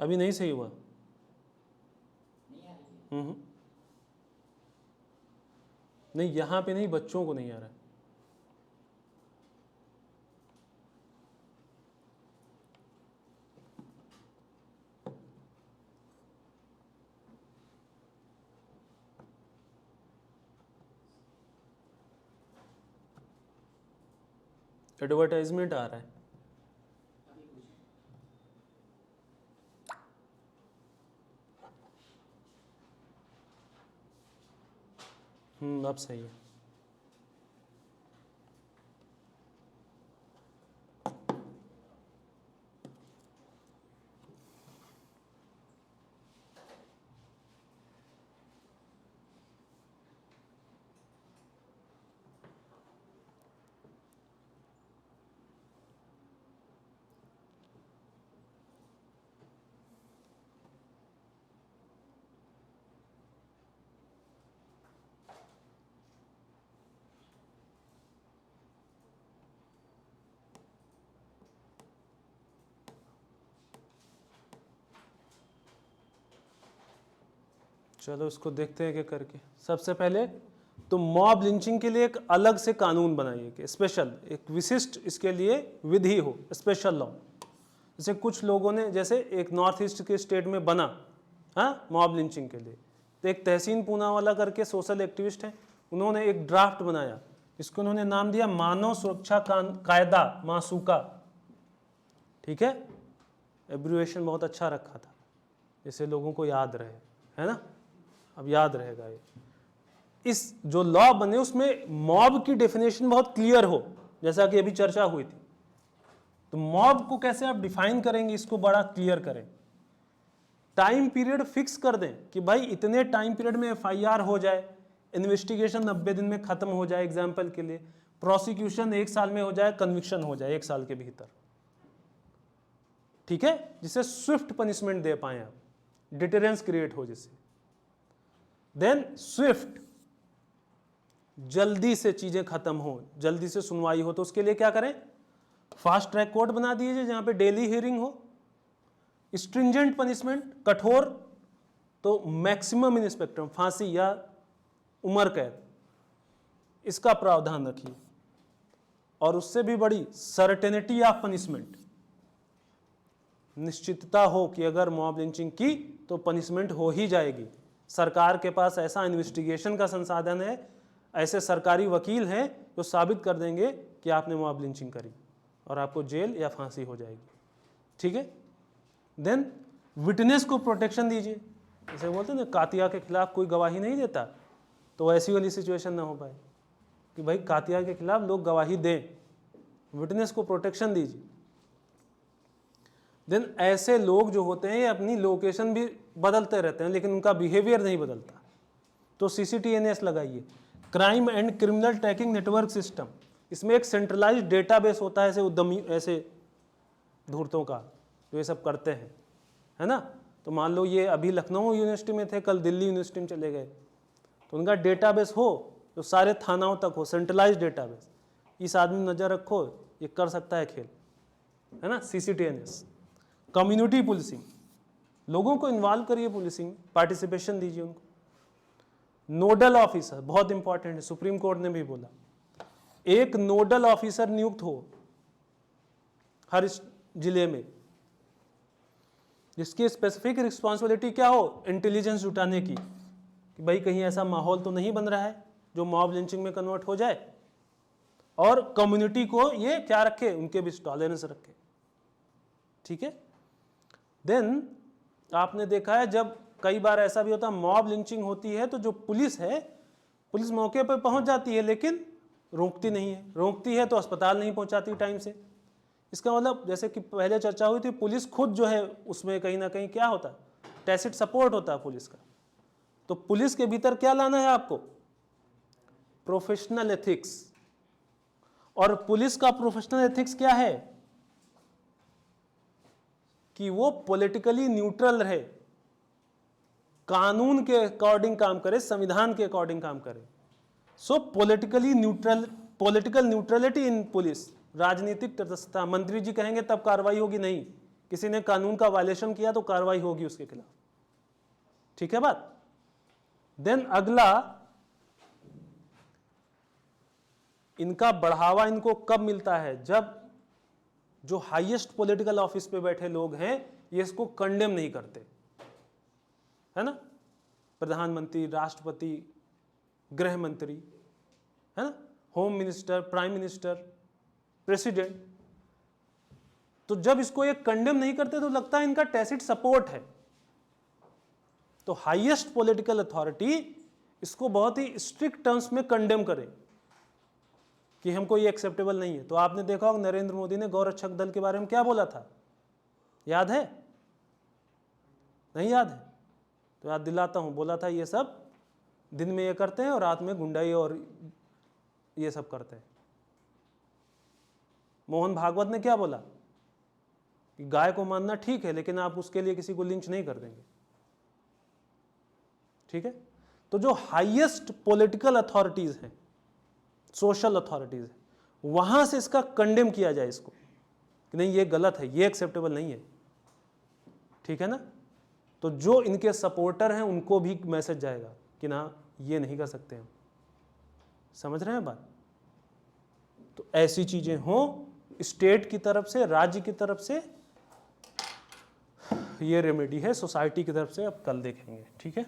अभी नहीं सही हुआ। नहीं आ रही है। नहीं, यहाँ पे नहीं, बच्चों को नहीं आ रहा है। एडवर्टाइजमेंट आ रहा है। अभी कुछ अब सही है। चलो इसको देखते हैं क्या करके। सबसे पहले तो मॉब लिंचिंग के लिए एक अलग से कानून बनाइए कि स्पेशल, एक विशिष्ट इसके लिए विधि हो, स्पेशल लॉ। जैसे कुछ लोगों ने, जैसे एक नॉर्थ ईस्ट के स्टेट में बना मॉब लिंचिंग के लिए, तो एक तहसीन पूनावाला करके सोशल एक्टिविस्ट हैं, उन्होंने एक ड्राफ्ट बनाया, इसको उन्होंने नाम दिया मानव सुरक्षा कायदा मासूका। ठीक है, एब्रिविएशन बहुत अच्छा रखा था, जिससे लोगों को याद रहे, है ना। अब याद रहेगा ये। इस जो लॉ बने उसमें मॉब की डेफिनेशन बहुत क्लियर हो, जैसा कि अभी चर्चा हुई थी। तो मॉब को कैसे आप डिफाइन करेंगे, इसको बड़ा क्लियर करें। टाइम पीरियड फिक्स कर दें कि भाई इतने टाइम पीरियड में एफआईआर हो जाए, इन्वेस्टिगेशन 90 दिन में खत्म हो जाए, एग्जाम्पल के लिए प्रोसिक्यूशन 1 साल में हो जाए, कन्विक्शन हो जाए 1 साल के भीतर। ठीक है, जिससे स्विफ्ट पनिशमेंट दे पाए आप, डिटरेंस क्रिएट हो जिससे। देन स्विफ्ट, जल्दी से चीजें खत्म हो, जल्दी से सुनवाई हो, तो उसके लिए क्या करें, फास्ट ट्रैक कोर्ट बना दीजिए जहां पे डेली हियरिंग हो। स्ट्रिंजेंट पनिशमेंट, कठोर, तो मैक्सिमम इन स्पेक्ट्रम, फांसी या उम्र कैद, इसका प्रावधान रखिए। और उससे भी बड़ी सर्टेनिटी ऑफ पनिशमेंट, निश्चितता हो कि अगर मॉब लिंचिंग की तो पनिशमेंट हो ही जाएगी। सरकार के पास ऐसा इन्वेस्टिगेशन का संसाधन है, ऐसे सरकारी वकील हैं जो साबित कर देंगे कि आपने मॉब लिंचिंग करी और आपको जेल या फांसी हो जाएगी। ठीक है। देन विटनेस को प्रोटेक्शन दीजिए। जैसे बोलते हैं ना, कातिया के खिलाफ कोई गवाही नहीं देता, तो ऐसी वाली सिचुएशन ना हो पाए कि भाई कातिया के खिलाफ लोग गवाही दें, विटनेस को प्रोटेक्शन दीजिए। देन ऐसे लोग जो होते हैं ये अपनी लोकेशन भी बदलते रहते हैं लेकिन उनका बिहेवियर नहीं बदलता, तो CCTNS लगाइए। Crime and criminal tracking network system, इसमें एक सेंट्रलाइज्ड डेटाबेस होता है ऐसे उद्यमी, ऐसे धूर्तों का जो ये सब करते हैं, है ना। तो मान लो ये अभी लखनऊ यूनिवर्सिटी में थे, कल दिल्ली यूनिवर्सिटी में चले गए, तो उनका डेटाबेस हो जो सारे थानाओं तक हो, सेंट्रलाइज्ड डेटाबेस। इस आदमी नज़र रखो, ये कर सकता है खेल, है ना। CCTNS। कम्युनिटी पुलिसिंग, लोगों को इन्वॉल्व करिए पुलिसिंग, पार्टिसिपेशन दीजिए उनको। नोडल ऑफिसर बहुत इंपॉर्टेंट है, सुप्रीम कोर्ट ने भी बोला एक नोडल ऑफिसर नियुक्त हो हर जिले में, जिसकी स्पेसिफिक रिस्पॉन्सिबिलिटी क्या हो, इंटेलिजेंस जुटाने की, कि भाई कहीं ऐसा माहौल तो नहीं बन रहा है जो मॉब लिंचिंग में कन्वर्ट हो जाए, और कम्युनिटी को ये क्या रखे, उनके बीच टॉलरेंस रखे। ठीक है। देन आपने देखा है जब कई बार ऐसा भी होता है मॉब लिंचिंग होती है तो जो पुलिस है, पुलिस मौके पर पहुंच जाती है लेकिन रोकती नहीं है, रोकती है तो अस्पताल नहीं पहुंचाती टाइम से। इसका मतलब जैसे कि पहले चर्चा हुई थी, पुलिस खुद जो है उसमें कहीं ना कहीं क्या होता है, टैसिट सपोर्ट होता है पुलिस का। तो पुलिस के भीतर क्या लाना है आपको, प्रोफेशनल एथिक्स। और पुलिस का प्रोफेशनल एथिक्स क्या है कि वो पॉलिटिकली न्यूट्रल रहे, कानून के अकॉर्डिंग काम करे, संविधान के अकॉर्डिंग काम करे। सो पॉलिटिकली न्यूट्रल, पॉलिटिकल न्यूट्रलिटी इन पुलिस, राजनीतिक तटस्थता। मंत्री जी कहेंगे तब कार्रवाई होगी, नहीं, किसी ने कानून का वायलेशन किया तो कार्रवाई होगी उसके खिलाफ, ठीक है बात। देन अगला, इनका बढ़ावा इनको कब मिलता है, जब जो हाईएस्ट पॉलिटिकल ऑफिस पे बैठे लोग हैं ये इसको कंडेम नहीं करते, है ना, प्रधानमंत्री, राष्ट्रपति, गृह मंत्री, है ना, home minister, prime minister, president. तो जब इसको ये कंडेम नहीं करते तो लगता है इनका टैसिट सपोर्ट है। तो हाईएस्ट पॉलिटिकल अथॉरिटी इसको बहुत ही स्ट्रिक्ट टर्म्स में कंडेम करे कि हमको ये एक्सेप्टेबल नहीं है। तो आपने देखा होगा नरेंद्र मोदी ने गौरक्षक दल के बारे में क्या बोला था, याद है? नहीं याद है? तो याद दिलाता हूं, बोला था ये सब दिन में ये करते हैं और रात में गुंडाई और ये सब करते हैं। मोहन भागवत ने क्या बोला कि गाय को मानना ठीक है लेकिन आप उसके लिए किसी को लिंच नहीं कर देंगे, ठीक है। तो जो हाईएस्ट पॉलिटिकल अथॉरिटीज हैं, सोशल अथॉरिटीज है, वहां से इसका कंडेम किया जाए इसको कि नहीं ये गलत है, ये एक्सेप्टेबल नहीं है, ठीक है ना। तो जो इनके सपोर्टर हैं उनको भी मैसेज जाएगा कि ना ये नहीं कर सकते हम, समझ रहे हैं बात। तो ऐसी चीजें हों स्टेट की तरफ से, राज्य की तरफ से, ये रेमेडी है सोसाइटी की तरफ से, अब कल देखेंगे, ठीक है।